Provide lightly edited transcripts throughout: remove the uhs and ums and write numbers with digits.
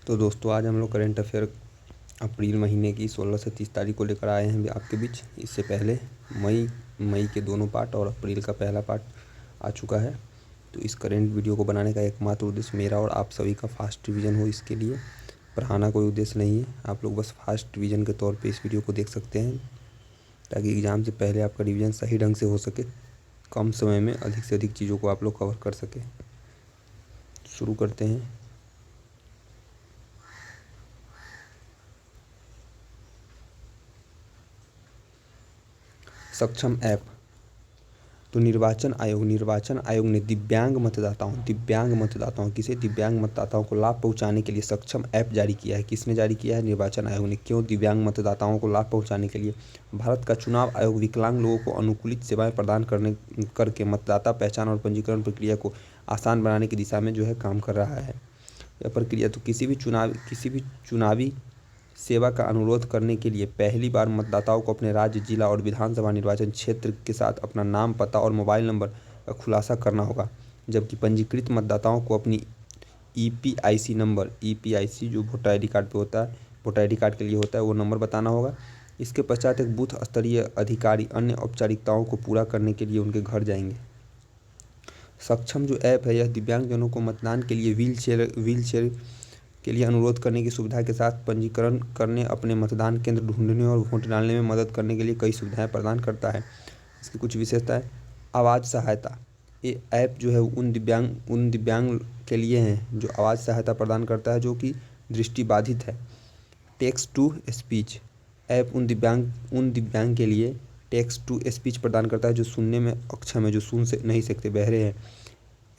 तो दोस्तों आज हम लोग करेंट अफेयर अप्रैल महीने की 16 से 30 तारीख को लेकर आए हैं आपके बीच। इससे पहले मई के दोनों पार्ट और अप्रैल का पहला पार्ट आ चुका है। तो इस करेंट वीडियो को बनाने का एकमात्र उद्देश्य मेरा और आप सभी का फास्ट रिवीजन हो, इसके लिए पढ़ाना कोई उद्देश्य नहीं है। आप लोग बस फास्ट रिवीजन के तौर पे इस वीडियो को देख सकते हैं ताकि एग्ज़ाम से पहले आपका रिवीजन सही ढंग से हो सके, कम समय में अधिक से अधिक चीज़ों को आप लोग कवर कर सकें। शुरू करते हैं। सक्षम ऐप। तो निर्वाचन आयोग ने दिव्यांग मतदाताओं किसे दिव्यांग मतदाताओं को लाभ पहुंचाने के लिए सक्षम ऐप जारी किया है। किसने जारी किया है? निर्वाचन आयोग ने। क्यों? दिव्यांग मतदाताओं को लाभ पहुंचाने के लिए। भारत का चुनाव आयोग विकलांग लोगों को अनुकूलित सेवाएं प्रदान करके मतदाता पहचान और पंजीकरण प्रक्रिया को आसान बनाने की दिशा में काम कर रहा है। यह प्रक्रिया तो किसी भी चुनावी सेवा का अनुरोध करने के लिए पहली बार मतदाताओं को अपने राज्य, जिला और विधानसभा निर्वाचन क्षेत्र के साथ अपना नाम, पता और मोबाइल नंबर का खुलासा करना होगा, जबकि पंजीकृत मतदाताओं को अपनी ईपीआईसी नंबर, ईपीआईसी जो वोटर आईडी कार्ड पे होता है, वोटर आईडी कार्ड के लिए होता है, वो नंबर बताना होगा। इसके पश्चात एक बूथ स्तरीय अधिकारी अन्य औपचारिकताओं को पूरा करने के लिए उनके घर जाएंगे। सक्षम जो ऐप है, यह दिव्यांगजनों को मतदान के लिए व्हीलचेयर के लिए अनुरोध करने की सुविधा के साथ पंजीकरण करने, अपने मतदान केंद्र ढूंढने और वोट डालने में मदद करने के लिए कई सुविधाएं प्रदान करता है। इसकी कुछ विशेषताएं। आवाज़ सहायता। ये ऐप जो है उन दिव्यांग के लिए है जो आवाज़ सहायता प्रदान करता है, जो कि दृष्टिबाधित है। Text to speech. ऐप उन दिव्यांग के लिए टेक्स्ट टू स्पीच प्रदान करता है जो सुनने में अक्षम है, जो सुन से नहीं सकते, बहरे हैं।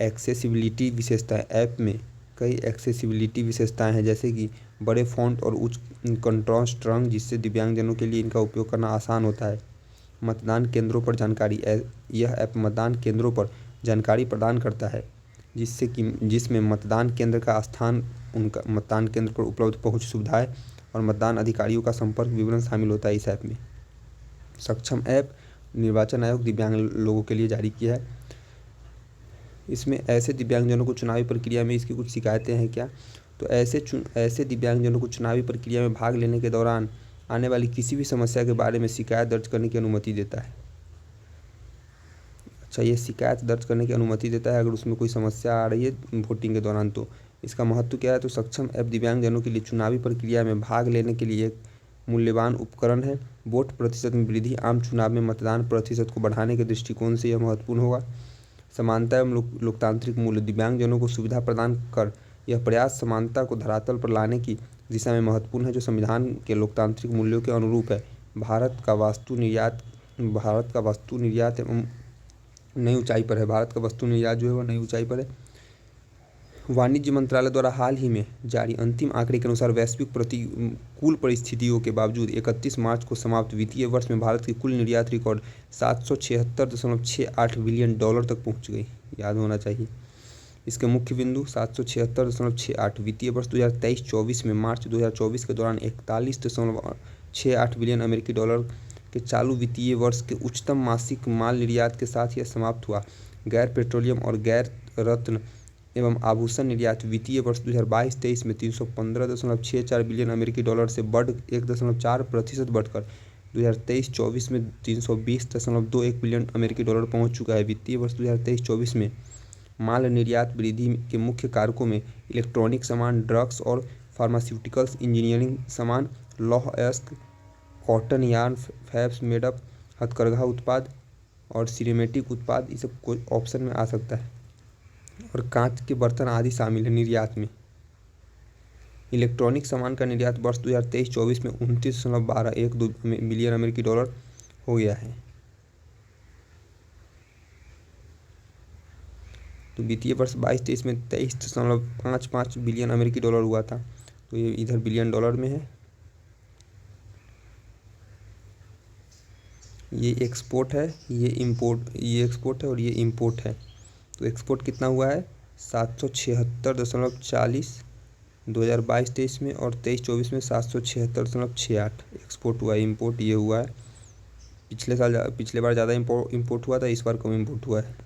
एक्सेसिबिलिटी विशेषताएं। ऐप में कई एक्सेसिबिलिटी विशेषताएं हैं, जैसे कि बड़े फ़ॉन्ट और उच्च कंट्रास्ट रंग, जिससे दिव्यांगजनों के लिए इनका उपयोग करना आसान होता है। मतदान केंद्रों पर जानकारी। यह ऐप मतदान केंद्रों पर जानकारी प्रदान करता है, जिसमें मतदान केंद्र का स्थान, उनका मतदान केंद्र पर उपलब्ध पहुंच सुविधाएं और मतदान अधिकारियों का संपर्क विवरण शामिल होता है इस ऐप में। सक्षम ऐप निर्वाचन आयोग दिव्यांग लोगों के लिए जारी किया है। इसमें ऐसे दिव्यांगजनों को चुनावी प्रक्रिया में, इसकी कुछ शिकायतें हैं क्या, तो ऐसे दिव्यांगजनों को चुनावी प्रक्रिया में भाग लेने के दौरान आने वाली किसी भी समस्या के बारे में शिकायत दर्ज करने की अनुमति देता है। अच्छा, ये शिकायत दर्ज करने की अनुमति देता है अगर उसमें कोई समस्या आ रही है वोटिंग के दौरान। तो इसका महत्व क्या है? तो सक्षम ऐप दिव्यांगजनों के लिए चुनावी प्रक्रिया में भाग लेने के लिए एक मूल्यवान उपकरण है। वोट प्रतिशत में वृद्धि। आम चुनाव में मतदान प्रतिशत को बढ़ाने के दृष्टिकोण से यह महत्वपूर्ण होगा। समानता एवं लोकतांत्रिक मूल्य। दिव्यांगजनों को सुविधा प्रदान कर यह प्रयास समानता को धरातल पर लाने की दिशा में महत्वपूर्ण है, जो संविधान के लोकतांत्रिक मूल्यों के अनुरूप है। भारत का वस्तु निर्यात एवं नई ऊंचाई पर है। भारत का वस्तु निर्यात जो है वह नई ऊंचाई पर है। वाणिज्य मंत्रालय द्वारा हाल ही में जारी अंतिम आंकड़े के अनुसार वैश्विक प्रतिकूल परिस्थितियों के बावजूद 31 मार्च को समाप्त वित्तीय वर्ष में भारत की कुल निर्यात रिकॉर्ड 776.68 बिलियन डॉलर तक पहुंच गई। याद होना चाहिए इसके मुख्य बिंदु। 776.68 वित्तीय वर्ष 2023-24 में मार्च 2024 के दौरान 41.68 बिलियन अमेरिकी डॉलर के चालू वित्तीय वर्ष के उच्चतम मासिक माल निर्यात के साथ यह समाप्त हुआ। गैर पेट्रोलियम और गैर रत्न एवं आभूषण निर्यात वित्तीय वर्ष 2022-23 में 315.64 बिलियन अमेरिकी डॉलर से बढ़ 1.4% बढ़कर 2023-24 में 320.21 बिलियन अमेरिकी डॉलर पहुंच चुका है। वित्तीय वर्ष 2023-24 में माल निर्यात वृद्धि के मुख्य कारकों में इलेक्ट्रॉनिक सामान, ड्रग्स और फार्मास्यूटिकल्स, इंजीनियरिंग सामान, लौह अयस्क, कॉटन, यार्न, फैब्स मेडअप, हथकरघा उत्पाद और सिरेमिक उत्पाद, ये सब कोई ऑप्शन में आ सकता है। और कांच के बर्तन आदि शामिल है निर्यात में। इलेक्ट्रॉनिक सामान का निर्यात वर्ष 2023-24 में 29.1212 बिलियन अमेरिकी डॉलर हो गया है। तो वित्तीय वर्ष 22-23 में 23.55 बिलियन अमेरिकी डॉलर हुआ था। तो ये इधर बिलियन डॉलर में है। ये एक्सपोर्ट है, ये एक्सपोर्ट है और ये इंपोर्ट है। तो एक्सपोर्ट कितना हुआ है? 776.40 2022-23 में, और 23-24 में 776.68 एक्सपोर्ट हुआ है। इंपोर्ट ये हुआ है, पिछले बार ज़्यादा इंपोर्ट हुआ था, इस बार कम इंपोर्ट हुआ है।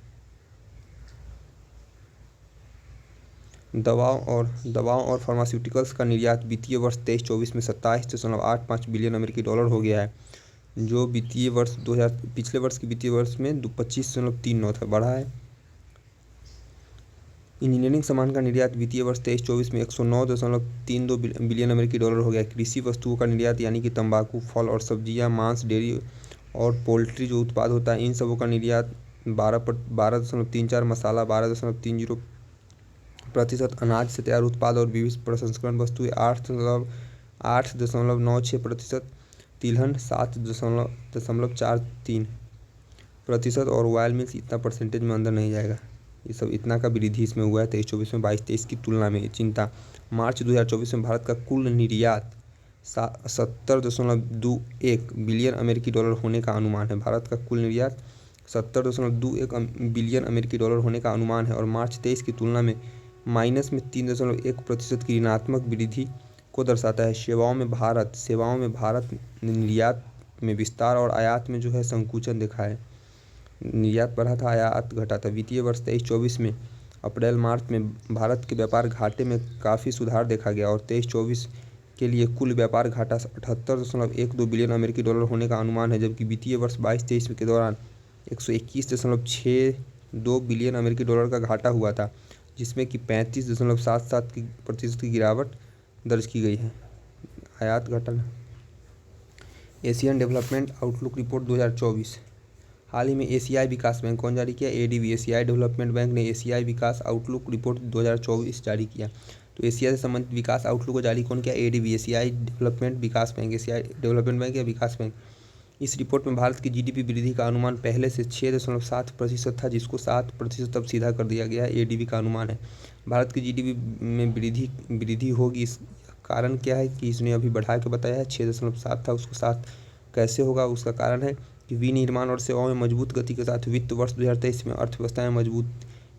दवाओं और फार्मास्यूटिकल्स का निर्यात वित्तीय वर्ष 23-24 में 27.85 बिलियन अमेरिकी डॉलर हो गया है, जो वित्तीय वर्ष 2000 पिछले वर्ष के वित्तीय वर्ष में 25.39 था, बढ़ा है। इंजीनियरिंग सामान का निर्यात वित्तीय वर्ष 23-24 में 109.32 बिलियन अमेरिकी डॉलर हो गया। कृषि वस्तुओं का निर्यात यानी कि तंबाकू, फल और सब्जियां, मांस, डेयरी और पोल्ट्री जो उत्पाद होता है, इन सबों का निर्यात 12.34, मसाला 12.30%, अनाज से तैयार उत्पाद और विविध प्रसंस्करण वस्तुएं 8.96%, तिलहन 7.43% और ऑयल मिल्स इतना परसेंटेज में अंदर नहीं जाएगा। ये सब इतना का वृद्धि इसमें हुआ है 23-24 में 22-23 की तुलना में। चिंता, मार्च 2024 में भारत का कुल निर्यात 70.21 बिलियन अमेरिकी डॉलर होने का अनुमान है। भारत का कुल निर्यात 70.21 बिलियन अमेरिकी डॉलर होने का अनुमान है और मार्च 23 की तुलना में -3.1% की ऋणात्मक वृद्धि को दर्शाता है। सेवाओं में भारत निर्यात में विस्तार और आयात में जो है संकुचन देखा है। निर्यात बढ़ा था, आयात घटा था। वित्तीय वर्ष 23-24 में अप्रैल मार्च में भारत के व्यापार घाटे में काफ़ी सुधार देखा गया और 23-24 के लिए कुल व्यापार घाटा 78.12 बिलियन अमेरिकी डॉलर होने का अनुमान है, जबकि वित्तीय वर्ष 22-23 के दौरान 121.62 बिलियन अमेरिकी डॉलर का घाटा हुआ था, जिसमें कि 35.77% की गिरावट दर्ज की गई है। आयात घटा। एशियन डेवलपमेंट आउटलुक रिपोर्ट 2024 हाल ही में एशियाई विकास बैंक कौन जारी किया? एडीबी, एशियाई डेवलपमेंट बैंक ने एशियाई विकास आउटलुक रिपोर्ट 2024 जारी किया। तो एशिया से संबंधित विकास आउटलुक को जारी कौन किया? एडीबी, एशियाई डेवलपमेंट विकास बैंक, एशियाई डेवलपमेंट बैंक या विकास बैंक। इस रिपोर्ट में भारत की जीडीपी वृद्धि का अनुमान पहले से 6.7% था, जिसको 7% अब सीधा कर दिया गया है। एडीबी का अनुमान है भारत की जीडीपी में वृद्धि होगी। इस कारण क्या है कि इसने अभी बढ़ा के बताया है, 6.7 था उसको 7 कैसे होगा? उसका कारण है कि विनिर्माण और सेवाओं में मजबूत गति के साथ वित्त वर्ष 2023 में अर्थव्यवस्था में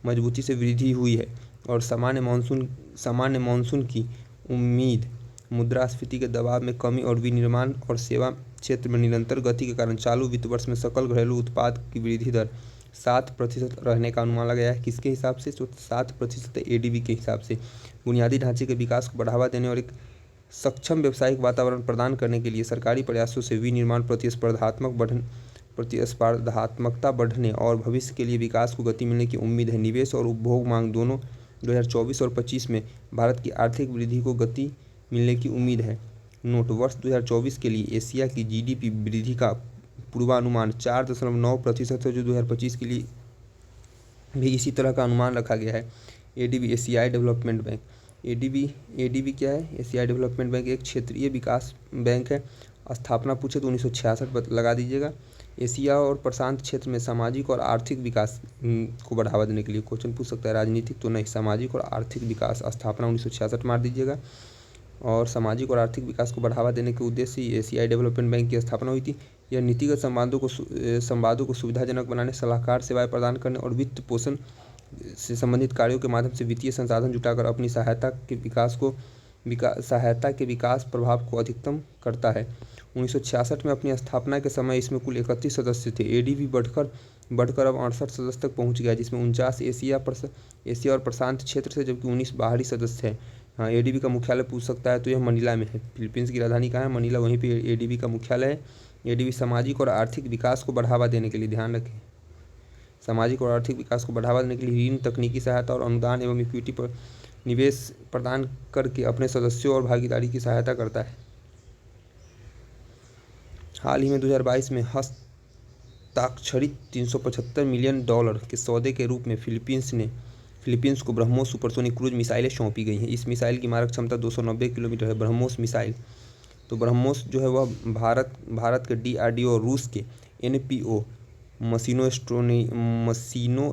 मजबूती से वृद्धि हुई है और सामान्य मानसून की उम्मीद, मुद्रास्फीति के दबाव में कमी और विनिर्माण और सेवा क्षेत्र में निरंतर गति के कारण चालू वित्त वर्ष में सकल घरेलू उत्पाद की वृद्धि दर 7% रहने का अनुमान लगाया है। किसके हिसाब से? 7% एडीबी के हिसाब से। बुनियादी ढांचे के विकास को बढ़ावा देने और एक सक्षम व्यावसायिक वातावरण प्रदान करने के लिए सरकारी प्रयासों से विनिर्माण प्रतिस्पर्धात्मकता बढ़ने और भविष्य के लिए विकास को गति मिलने की उम्मीद है। निवेश और उपभोग मांग दोनों 2024 और 25 में भारत की आर्थिक वृद्धि को गति मिलने की उम्मीद है। नोट, वर्ष 2024 के लिए एशिया की जीडीपी वृद्धि का पूर्वानुमान 4.9% है, जो 2025 के लिए भी इसी तरह का अनुमान रखा गया है। एडीबी, एशियाई डेवलपमेंट बैंक। एडीबी क्या है? एशियाई डेवलपमेंट बैंक एक क्षेत्रीय विकास बैंक है। स्थापना पूछे तो 1966 लगा दीजिएगा। एशिया और प्रशांत क्षेत्र में सामाजिक और आर्थिक विकास को बढ़ावा देने के लिए क्वेश्चन पूछ सकता है। राजनीतिक तो नहीं, सामाजिक और आर्थिक विकास, स्थापना 1966 मार दीजिएगा। और सामाजिक और आर्थिक विकास को बढ़ावा देने के उद्देश्य से एशियाई डेवलपमेंट बैंक की स्थापना हुई थी। यह नीतिगत संवादों को सुविधाजनक बनाने, सलाहकार सेवाएं प्रदान करने और वित्त पोषण से संबंधित कार्यों के माध्यम से वित्तीय संसाधन जुटाकर अपनी सहायता के विकास प्रभाव को अधिकतम करता है। 1966 में अपनी स्थापना के समय इसमें कुल 31 सदस्य थे। एडीबी बढ़कर अब 68 सदस्य तक पहुंच गया, जिसमें 49 एशिया और प्रशांत क्षेत्र से, जबकि 19 बाहरी सदस्य हैं। हाँ, एडीबी का मुख्यालय पूछ सकता है तो यह मनीला में है। फिलीपींस की राजधानी कहाँ है? मनीला, वहीं पे एडीबी का मुख्यालय है। एडीबी सामाजिक और आर्थिक विकास को बढ़ावा देने के लिए, ध्यान रखें, सामाजिक और आर्थिक विकास को बढ़ावा देने के लिए ऋण, तकनीकी सहायता और अनुदान एवं इक्विटी पर निवेश प्रदान करके अपने सदस्यों और भागीदारी की सहायता करता है। हाल ही में 2022 में हस्ताक्षरित $375 मिलियन के सौदे के रूप में फिलीपींस को ब्रह्मोस सुपरसोनिक क्रूज मिसाइलें सौंपी गई हैं। इस मिसाइल की मारक क्षमता 290 किलोमीटर है। ब्रह्मोस मिसाइल, तो ब्रह्मोस जो है वह भारत के डीआरडीओ और रूस के एनपीओ मशीनो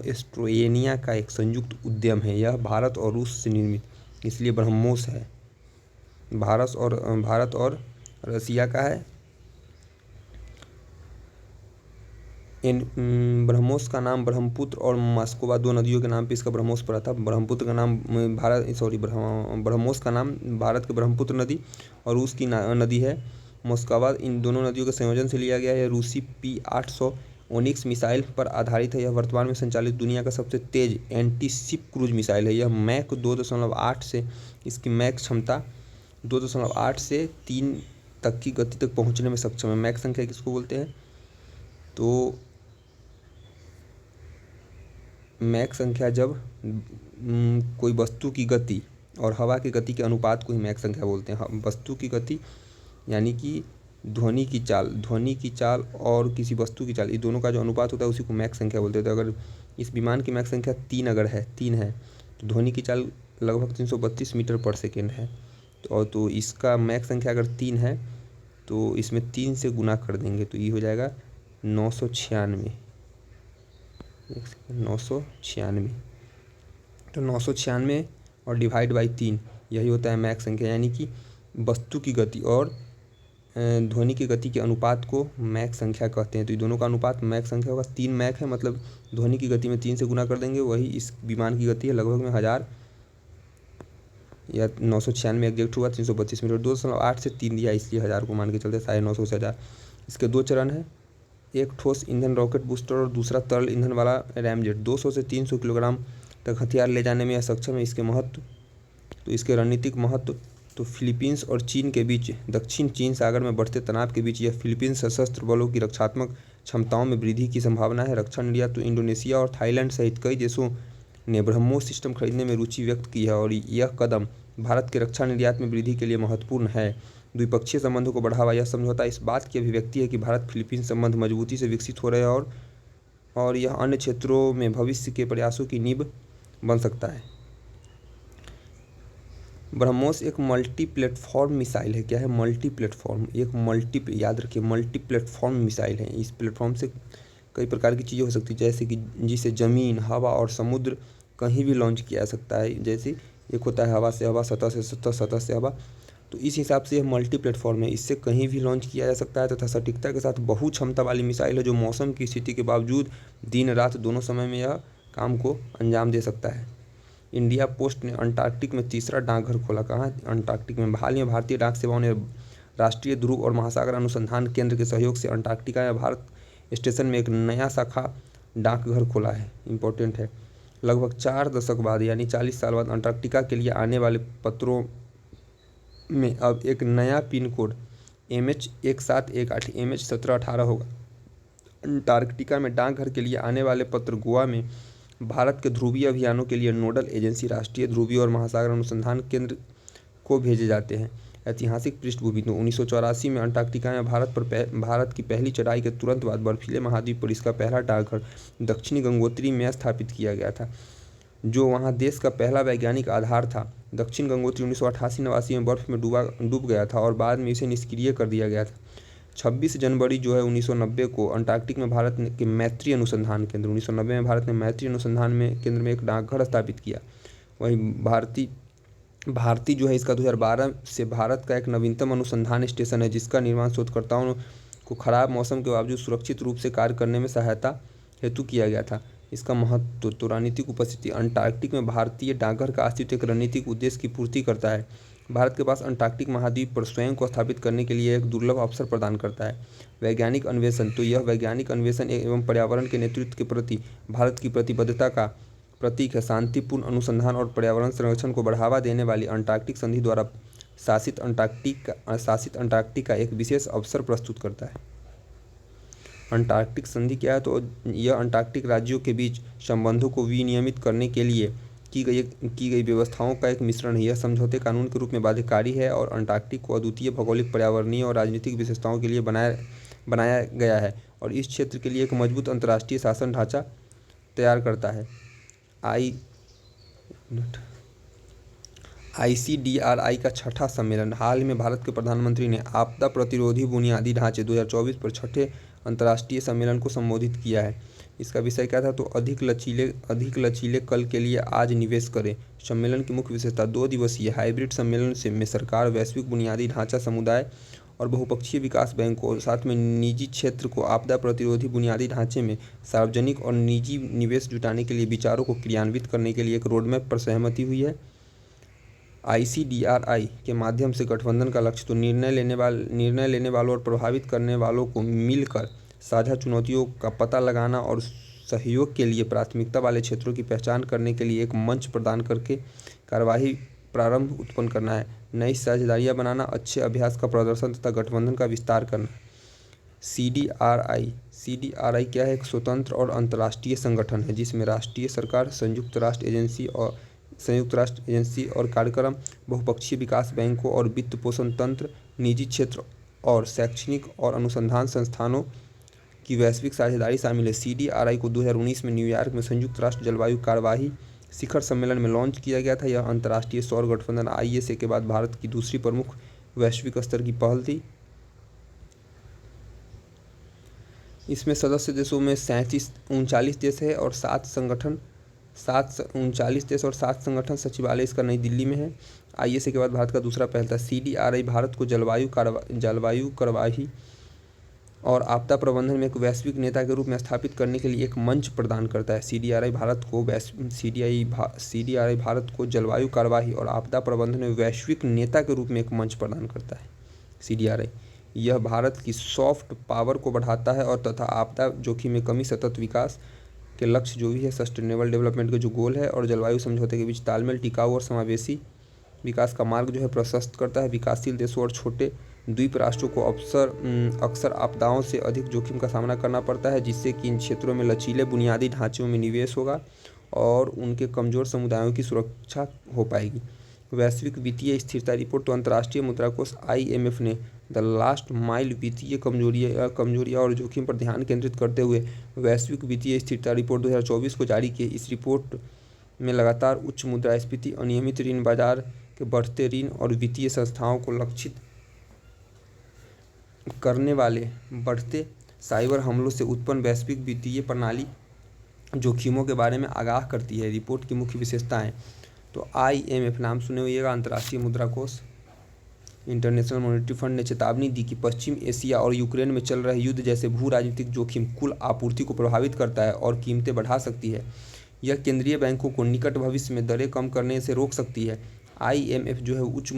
एस्ट्रोएनिया का एक संयुक्त उद्यम है। यह भारत और रूस से निर्मित, इसलिए ब्रह्मोस है। भारत और रसिया का है। ब्रह्मोस का नाम ब्रह्मपुत्र और मस्कोवा, दो नदियों के नाम पे इसका ब्रह्मोस पड़ा था। ब्रह्मपुत्र का नाम ब्रह्मोस का नाम भारत के ब्रह्मपुत्र नदी और रूस की नदी है मोस्कोवा। इन दोनों नदियों के संयोजन से लिया गया है। रूसी P-800 ओनिक्स मिसाइल पर आधारित है। यह वर्तमान में संचालित दुनिया का सबसे तेज एंटी शिप क्रूज मिसाइल है। यह मैक 2.8 से इसकी मैक क्षमता 2.8 से 3 तक की गति तक पहुंचने में सक्षम है। मैक संख्या किसको बोलते हैं? तो मैक संख्या जब कोई वस्तु की गति और हवा की गति के अनुपात को ही मैक संख्या बोलते हैं। वस्तु की गति यानी कि ध्वनि की चाल और किसी वस्तु की चाल, ये दोनों का जो अनुपात होता है उसी को मैक संख्या बोलते हैं। तो अगर इस विमान की मैक संख्या 3 है तो ध्वनि की चाल लगभग 332 मीटर पर सेकेंड है। तो इसका मैक संख्या अगर 3 है तो इसमें 3 से गुना कर देंगे तो ये हो जाएगा 996। 996 तो 996 और डिवाइड बाई 3 यही होता है मैक संख्या। यानी कि वस्तु की गति और ध्वनि की गति के अनुपात को मैक संख्या कहते हैं। तो ये दोनों का अनुपात मैक संख्या होगा। 3 मैक है मतलब ध्वनि की गति में 3 से गुना कर देंगे, वही इस विमान की गति है लगभग में 1000 या 996 एग्जैक्ट हुआ 332 मीटर। 2.8 से 3 दिया इसलिए 1000 को मान के चलते 950 से 1000। इसके 2 चरण है, एक ठोस ईंधन रॉकेट बूस्टर और दूसरा तरल ईंधन वाला रैमजेट। 200 से 300 किलोग्राम तक हथियार ले जाने में यह सक्षम है। इसके महत्व, तो इसके रणनीतिक महत्व, तो फिलीपींस और चीन के बीच दक्षिण चीन सागर में बढ़ते तनाव के बीच यह फिलीपींस सशस्त्र बलों की रक्षात्मक क्षमताओं में वृद्धि की संभावना है। रक्षा निर्यात, तो इंडोनेशिया और थाईलैंड सहित कई देशों ने ब्रह्मोस सिस्टम खरीदने में रुचि व्यक्त की है और यह कदम भारत के रक्षा निर्यात में वृद्धि के लिए महत्वपूर्ण है। द्विपक्षीय संबंधों को बढ़ावा, यह समझौता इस बात की अभिव्यक्ति है कि भारत फिलीपींस संबंध मजबूती से विकसित हो रहे हैं और यह अन्य क्षेत्रों में भविष्य के प्रयासों की नींव बन सकता है। ब्रह्मोस एक मल्टी प्लेटफॉर्म मिसाइल है। क्या है? मल्टी प्लेटफॉर्म, याद रखिए मल्टी प्लेटफॉर्म मिसाइल है। इस प्लेटफॉर्म से कई प्रकार की चीज़ें हो सकती है, जैसे कि जिसे ज़मीन, हवा और समुद्र कहीं भी लॉन्च किया जा सकता है। जैसे एक होता है हवा से हवा, सतह से सतह, सतह से हवा, तो इस हिसाब से यह मल्टी प्लेटफॉर्म है। इससे कहीं भी लॉन्च किया जा सकता है तथा सटीकता के साथ बहु क्षमता वाली मिसाइल है जो मौसम की स्थिति के बावजूद दिन रात दोनों समय में यह काम को अंजाम दे सकता है। इंडिया पोस्ट ने अंटार्कटिक में तीसरा डाकघर खोला। कहाँ? अंटार्कटिक में। हाल ही में भारतीय डाक सेवाओं ने राष्ट्रीय ध्रुव और महासागर अनुसंधान केंद्र के सहयोग से अंटार्कटिका या भारत स्टेशन में एक नया शाखा डाकघर खोला है। इम्पोर्टेंट है। लगभग 4 दशक बाद यानी 40 साल बाद अंटार्कटिका के लिए आने वाले पत्रों में अब एक नया पिन कोड MH1718 MH1718 होगा। अंटार्कटिका में डाकघर के लिए आने वाले पत्र गोवा में भारत के ध्रुवीय अभियानों के लिए नोडल एजेंसी राष्ट्रीय ध्रुवीय और महासागर अनुसंधान केंद्र को भेजे जाते हैं। ऐतिहासिक पृष्ठभूमि, तो 1984 में अंटार्कटिका में भारत की पहली चढ़ाई के तुरंत बाद बर्फीले महाद्वीप पर इसका पहला डाकघर दक्षिणी गंगोत्री में स्थापित किया गया था, जो वहां देश का पहला वैज्ञानिक आधार था। दक्षिण गंगोत्री 1988-89 में बर्फ में डूब गया था और बाद में इसे निष्क्रिय कर दिया गया था। 26 जनवरी जो है 1990 को अंटार्कटिक में भारत के मैत्री अनुसंधान केंद्र 1990 में भारत ने मैत्री अनुसंधान में केंद्र में एक डाकघर स्थापित किया। वहीं भारती जो है इसका 2012 से भारत का एक नवीनतम अनुसंधान स्टेशन है जिसका निर्माण शोधकर्ताओं को खराब मौसम के बावजूद सुरक्षित रूप से कार्य करने में सहायता हेतु किया गया था। इसका महत्व, तो रणनीतिक उपस्थिति, अंटार्कटिक में भारतीय डाकघर का अस्तित्व एक रणनीतिक उद्देश्य की पूर्ति करता है। भारत के पास अंटार्कटिक महाद्वीप पर स्वयं को स्थापित करने के लिए एक दुर्लभ अवसर प्रदान करता है। वैज्ञानिक अन्वेषण, तो यह वैज्ञानिक अन्वेषण एवं पर्यावरण के नेतृत्व के प्रति भारत की प्रतिबद्धता का प्रतीक है। शांतिपूर्ण अनुसंधान और पर्यावरण संरक्षण को बढ़ावा देने वाली अंटार्कटिक संधि द्वारा शासित अंटार्कटिका एक विशेष अवसर प्रस्तुत करता है। अंटार्कटिक संधि क्या है? तो यह अंटार्कटिक राज्यों के बीच संबंधों को विनियमित करने के लिए की गई व्यवस्थाओं का एक मिश्रण है। यह समझौते कानून के रूप में बाध्यकारी है और अंटार्कटिक को अद्वितीय भौगोलिक, पर्यावरणीय और राजनीतिक विशेषताओं के लिए बनाया गया है और इस क्षेत्र के लिए एक मजबूत अंतर्राष्ट्रीय शासन ढांचा तैयार करता है। ICDRI का छठा सम्मेलन, हाल ही में भारत के प्रधानमंत्री ने आपदा प्रतिरोधी बुनियादी ढांचे 2024 पर छठे अंतर्राष्ट्रीय सम्मेलन को संबोधित किया है। इसका विषय क्या था? तो अधिक लचीले कल के लिए आज निवेश करें। सम्मेलन की मुख्य विशेषता, 2 दिवसीय हाइब्रिड सम्मेलन में सरकार, वैश्विक बुनियादी ढांचा समुदाय और बहुपक्षीय विकास बैंकों और साथ में निजी क्षेत्र को आपदा प्रतिरोधी बुनियादी ढांचे में सार्वजनिक और निजी निवेश जुटाने के लिए विचारों को क्रियान्वित करने के लिए एक रोडमैप पर सहमति हुई है। ICDRI के माध्यम से गठबंधन का लक्ष्य, तो निर्णय लेने वालों और प्रभावित करने वालों को मिलकर साझा चुनौतियों का पता लगाना और सहयोग के लिए प्राथमिकता वाले क्षेत्रों की पहचान करने के लिए एक मंच प्रदान करके कार्यवाही प्रारंभ उत्पन्न करना है। नई साझेदारियाँ बनाना, अच्छे अभ्यास का प्रदर्शन तथा गठबंधन का विस्तार करना। CDRI क्या है? एक स्वतंत्र और अंतर्राष्ट्रीय संगठन है जिसमें राष्ट्रीय सरकार, संयुक्त राष्ट्र एजेंसी और कार्यक्रम, बहुपक्षीय विकास बैंकों और वित्त पोषण तंत्र, निजी क्षेत्र और शैक्षणिक और अनुसंधान संस्थानों की वैश्विक साझेदारी शामिल है। CDRI को 2019 में न्यूयॉर्क में संयुक्त राष्ट्र जलवायु कार्यवाही शिखर सम्मेलन में लॉन्च किया गया था। यह अंतर्राष्ट्रीय सौर गठबंधन ISA के बाद भारत की दूसरी प्रमुख वैश्विक स्तर की पहल थी। इसमें सदस्य देशों में 39 देश है और 7 संगठन सचिवालय इसका नई दिल्ली में है। ISA के बाद भारत का दूसरा पहल था। CDRI भारत को जलवायु कार्यवाही और आपदा प्रबंधन में एक वैश्विक नेता के रूप में स्थापित करने के लिए एक मंच प्रदान करता है। CDRI भारत को जलवायु कार्यवाही और आपदा प्रबंधन में वैश्विक नेता के रूप में एक मंच प्रदान करता है। CDRI यह भारत की सॉफ्ट पावर को बढ़ाता है और तथा आपदा जोखिम में कमी, सतत विकास के लक्ष्य जो भी है, सस्टेनेबल डेवलपमेंट के जो गोल है और जलवायु समझौते के बीच तालमेल, टिकाऊ और समावेशी विकास का मार्ग जो है प्रशस्त करता है। विकासशील देशों और छोटे द्वीप राष्ट्रों को अक्सर आपदाओं से अधिक जोखिम का सामना करना पड़ता है, जिससे कि इन क्षेत्रों में लचीले बुनियादी ढांचों में निवेश होगा और उनके कमजोर समुदायों की सुरक्षा हो पाएगी। वैश्विक वित्तीय स्थिरता रिपोर्ट। तो अंतर्राष्ट्रीय मुद्रा कोष IMF ने द लास्ट माइल वित्तीय कमजोरियाँ और जोखिम पर ध्यान केंद्रित करते हुए वैश्विक वित्तीय स्थिरता रिपोर्ट 2024 को जारी की। इस रिपोर्ट में लगातार उच्च मुद्रास्फीति, अनियमित ऋण बाजार के बढ़ते ऋण और वित्तीय संस्थाओं को लक्षित करने वाले बढ़ते साइबर हमलों से उत्पन्न वैश्विक वित्तीय प्रणाली जोखिमों के बारे में आगाह करती है। रिपोर्ट की मुख्य विशेषताएं। तो IMF नाम सुने होइएगा, अंतर्राष्ट्रीय मुद्रा कोष। इंटरनेशनल मॉनेटरी फंड ने चेतावनी दी कि पश्चिम एशिया और यूक्रेन में चल रहे युद्ध जैसे भू राजनीतिक जोखिम कुल आपूर्ति को प्रभावित करता है और कीमतें बढ़ा सकती है। यह केंद्रीय बैंकों को निकट भविष्य में दरें कम करने से रोक सकती है। IMF जो है उच्च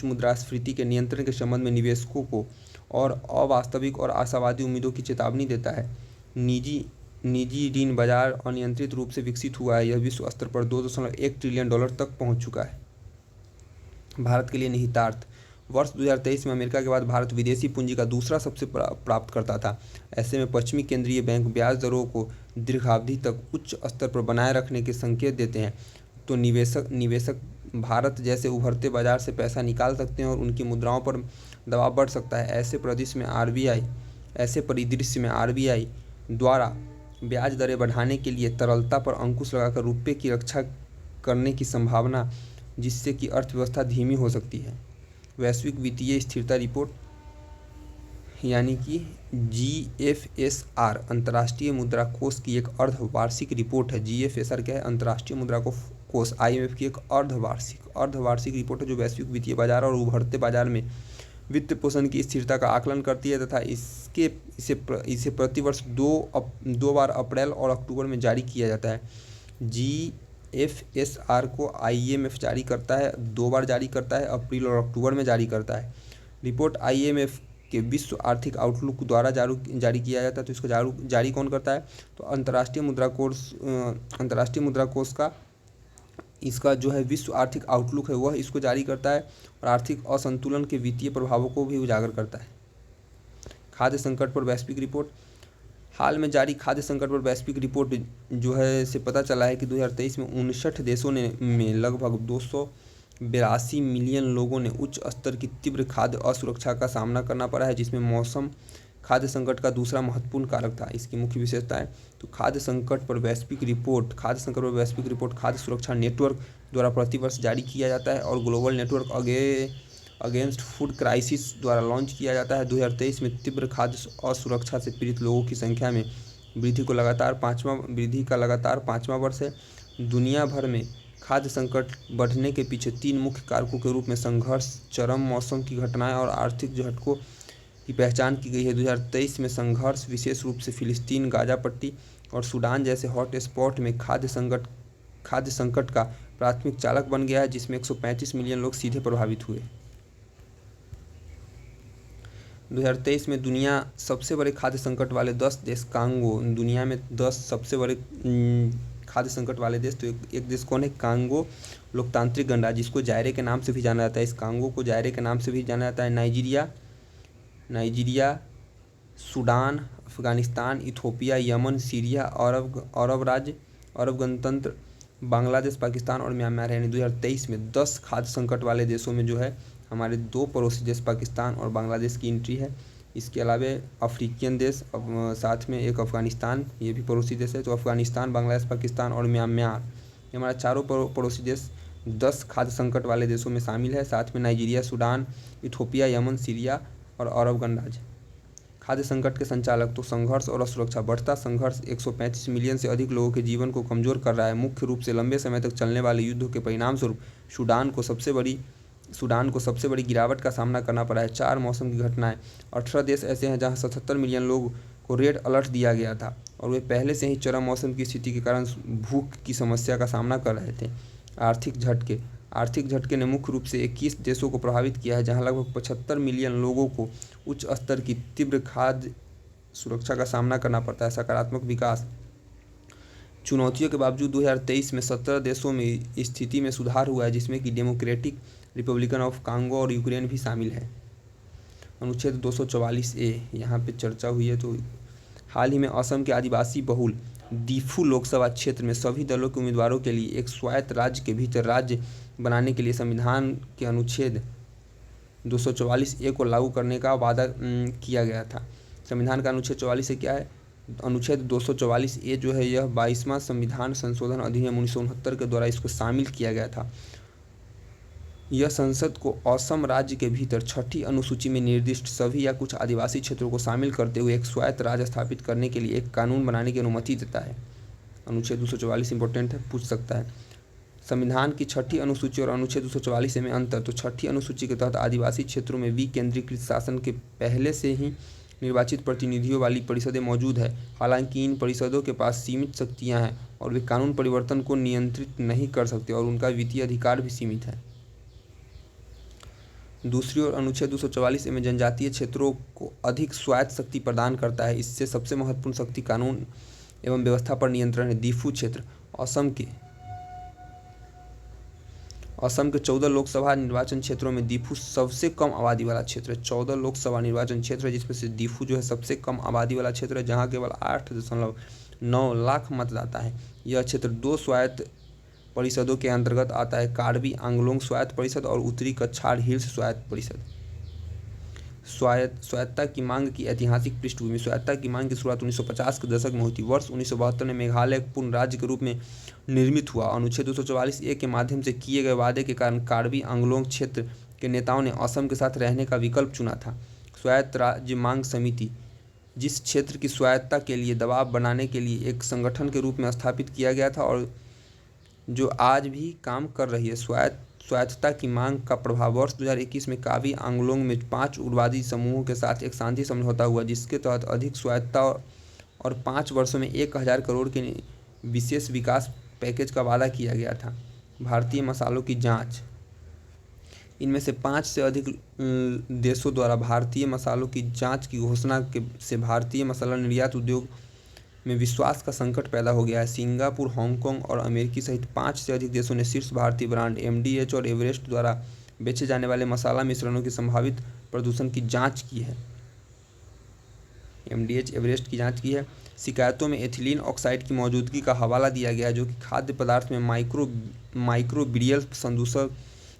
मुद्रास्फीति के नियंत्रण के संबंध में निवेशकों को और अवास्तविक और आशावादी उम्मीदों की चेतावनी देता है। निजी ऋण बाजार अनियंत्रित रूप से विकसित हुआ है। यह विश्व स्तर पर $2.1 ट्रिलियन तक पहुंच चुका है। भारत के लिए निहितार्थ। वर्ष 2023 में अमेरिका के बाद भारत विदेशी पूंजी का दूसरा सबसे प्राप्तकर्ता था। ऐसे में पश्चिमी केंद्रीय बैंक ब्याज दरों को दीर्घावधि तक उच्च स्तर पर बनाए रखने के संकेत देते हैं। तो निवेशक भारत जैसे उभरते बाजार से पैसा निकाल सकते हैं और उनकी मुद्राओं पर दबाव बढ़ सकता है। ऐसे परिदृश्य में RBI द्वारा ब्याज दरें बढ़ाने के लिए तरलता पर अंकुश लगाकर रुपये की रक्षा करने की संभावना, जिससे कि अर्थव्यवस्था धीमी हो सकती है। वैश्विक वित्तीय स्थिरता रिपोर्ट यानी कि GFSR अंतर्राष्ट्रीय मुद्रा कोष की एक अर्धवार्षिक रिपोर्ट है। GFSR क्या है? अंतर्राष्ट्रीय मुद्रा कोष IMF की एक अर्धवार्षिक रिपोर्ट है जो वैश्विक वित्तीय बाजार और उभरते बाजार में वित्त पोषण की स्थिरता का आकलन करती है तथा इसे प्रतिवर्ष दो बार अप्रैल और अक्टूबर में जारी किया जाता है। GFSR को IMF जारी करता है, 2 बार जारी करता है, अप्रैल और अक्टूबर में जारी करता है। रिपोर्ट IMF के विश्व आर्थिक आउटलुक द्वारा जारी किया जाता है। तो इसको जारी कौन करता है? तो अंतर्राष्ट्रीय मुद्रा कोष का इसका जो है विश्व आर्थिक आउटलुक है वह इसको जारी करता है और आर्थिक असंतुलन के वित्तीय प्रभावों को भी उजागर करता है। खाद्य संकट पर वैश्विक रिपोर्ट। हाल में जारी खाद्य संकट पर वैश्विक रिपोर्ट जो है से पता चला है कि 2023 में 59 देशों में लगभग 282 मिलियन लोगों ने उच्च स्तर की तीव्र खाद्य असुरक्षा का सामना करना पड़ा है, जिसमें मौसम खाद्य संकट का दूसरा महत्वपूर्ण कारक था। इसकी मुख्य विशेषताएं। तो खाद्य संकट पर वैश्विक रिपोर्ट खाद्य सुरक्षा नेटवर्क द्वारा प्रतिवर्ष जारी किया जाता है और global network against food crisis द्वारा लॉन्च किया जाता है। 2023 में तीव्र खाद्य असुरक्षा से पीड़ित लोगों की संख्या में वृद्धि का लगातार पाँचवां वर्ष है। दुनिया भर में खाद्य संकट बढ़ने के पीछे 3 मुख्य कारकों के रूप में संघर्ष, चरम मौसम की घटनाएं और आर्थिक झटकों की पहचान की गई है। 2023 में संघर्ष विशेष रूप से फिलिस्तीन, गाजा पट्टी और सूडान जैसे हॉट स्पॉट में खाद्य संकट का प्राथमिक चालक बन गया है, जिसमें 135 मिलियन लोग सीधे प्रभावित हुए। 2023 में दुनिया सबसे बड़े खाद्य संकट वाले 10 देश कांगो, दुनिया में 10 सबसे बड़े खाद्य संकट वाले देश, तो एक देश कौन है? कांगो लोकतांत्रिक गणराज्य, जिसको जायरे के नाम से भी जाना जाता है। इस कांगो को जायरे के नाम से भी जाना जाता है। Nigeria, Sudan, Afghanistan, Ethiopia, Yemen, Syria, अरब राज्य, अरब गणतंत्र, बांग्लादेश, पाकिस्तान और म्यांमार है। यानी 2023 में 10 खाद्य संकट वाले देशों में जो है हमारे 2 पड़ोसी देश पाकिस्तान और बांग्लादेश की एंट्री है। इसके अलावा अफ्रीकियन देश, साथ में एक अफगानिस्तान, ये भी पड़ोसी देश है। तो अफगानिस्तान, बांग्लादेश, पाकिस्तान और म्यांमार, ये हमारा चारों पड़ोसी देश 10 खाद्य संकट वाले देशों में शामिल है। साथ में Nigeria, Sudan, Ethiopia, Yemen, Syria और अरब गणराज्य। खाद्य संकट के संचालक तो संघर्ष और असुरक्षा। बढ़ता संघर्ष 135 मिलियन से अधिक लोगों के जीवन को कमजोर कर रहा है। मुख्य रूप से लंबे समय तक चलने वाले युद्धों के परिणाम स्वरूप सूडान को सबसे बड़ी गिरावट का सामना करना पड़ा है। 4 मौसम की घटनाएं। 18 देश ऐसे हैं जहां 77 मिलियन लोग को रेड अलर्ट दिया गया था और वे पहले से ही चरम मौसम की स्थिति के कारण भूख की समस्या का सामना कर रहे थे। आर्थिक झटके ने मुख्य रूप से 21 देशों को प्रभावित किया है, जहां लगभग 75 मिलियन लोगों को उच्च स्तर की तीव्र खाद्य सुरक्षा का सामना करना पड़ता है। सकारात्मक विकास। चुनौतियों के बावजूद 2023 में 17 देशों में स्थिति में सुधार हुआ है, जिसमें कि डेमोक्रेटिक रिपब्लिकन ऑफ कांगो और यूक्रेन भी शामिल है। अनुच्छेद 244A यहाँ पे चर्चा हुई है। तो हाल ही में असम के आदिवासी बहुल दीफू लोकसभा क्षेत्र में सभी दलों के उम्मीदवारों के लिए एक स्वायत्त राज्य के भीतर राज्य बनाने के लिए संविधान के अनुच्छेद 244A को लागू करने का वादा किया गया था। संविधान का अनुच्छेद 44 से क्या है? अनुच्छेद 244A जो है यह 22वां संविधान संशोधन अधिनियम 1969 के द्वारा इसको शामिल किया गया था। यह संसद को असम राज्य के भीतर 6ठी अनुसूची में निर्दिष्ट सभी या कुछ आदिवासी क्षेत्रों को शामिल करते हुए एक स्वायत्त राज्य स्थापित करने के लिए एक कानून बनाने की अनुमति देता है। अनुच्छेद 244 इंपॉर्टेंट है, पूछ सकता है। संविधान की 6ठी अनुसूची और अनुच्छेद 244 में अंतर। तो 6ठी अनुसूची के तहत आदिवासी क्षेत्रों में विकेंद्रीकृत शासन के पहले से ही निर्वाचित प्रतिनिधियों वाली परिषदें मौजूद है। हालांकि इन परिषदों के पास सीमित शक्तियां हैं और वे कानून परिवर्तन को नियंत्रित नहीं कर सकते और उनका वित्तीय अधिकार भी सीमित है। दूसरी ओर अनुच्छेद 244 में जनजातीय क्षेत्रों को अधिक स्वायत्त शक्ति प्रदान करता है। इससे सबसे महत्वपूर्ण शक्ति कानून एवं व्यवस्था पर नियंत्रण है। दीफू क्षेत्र असम के 14 लोकसभा निर्वाचन क्षेत्रों में दीफू सबसे कम आबादी वाला क्षेत्र है। 14 लोकसभा निर्वाचन क्षेत्र है, जिसमें से दीफू जो है सबसे कम आबादी वाला क्षेत्र है, जहाँ केवल 8.9 लाख मतदाता है। यह क्षेत्र 2 स्वायत्त परिषदों के अंतर्गत आता है, कार्बी आंगलोंग स्वायत्त परिषद और उत्तरी कछाड़ हिल्स स्वायत्त परिषद। स्वायत्तता की मांग की ऐतिहासिक पृष्ठभूमि। स्वायत्तता की मांग की शुरुआत 1950 के दशक में हुई थी। वर्ष 1972 में मेघालय एक पूर्ण राज्य के रूप में निर्मित हुआ। अनुच्छेद 244A के माध्यम से किए गए वादे के कारण कार्बी आंगलोंग क्षेत्र के नेताओं ने असम के साथ रहने का विकल्प चुना था। स्वायत्त राज्य मांग समिति, जिस क्षेत्र की स्वायत्तता के लिए दबाव बनाने के लिए एक संगठन के रूप में स्थापित किया गया था और जो आज भी काम कर रही है। स्वायत्तता की मांग का प्रभाव। वर्ष 2021 में कार्बी आंगलोंग में 5 उग्रवादी समूहों के साथ एक शांति समझौता हुआ, जिसके तहत अधिक स्वायत्तता और 5 वर्षों में 1000 करोड़ के विशेष विकास पैकेज का वादा किया गया था। भारतीय मसालों की जांच। इनमें से 5 से अधिक देशों द्वारा भारतीय मसालों की जांच की घोषणा से भारतीय मसाला निर्यात उद्योग में विश्वास का संकट पैदा हो गया है। सिंगापुर, हांगकांग और अमेरिकी सहित 5 से अधिक देशों ने शीर्ष भारतीय ब्रांड MDH और एवरेस्ट द्वारा बेचे जाने वाले मसाला मिश्रणों की संभावित प्रदूषण की जांच की है। MDH, एवरेस्ट की जांच की है। शिकायतों में एथिलीन ऑक्साइड की मौजूदगी का हवाला दिया गया, जो कि खाद्य पदार्थ में माइक्रोबियल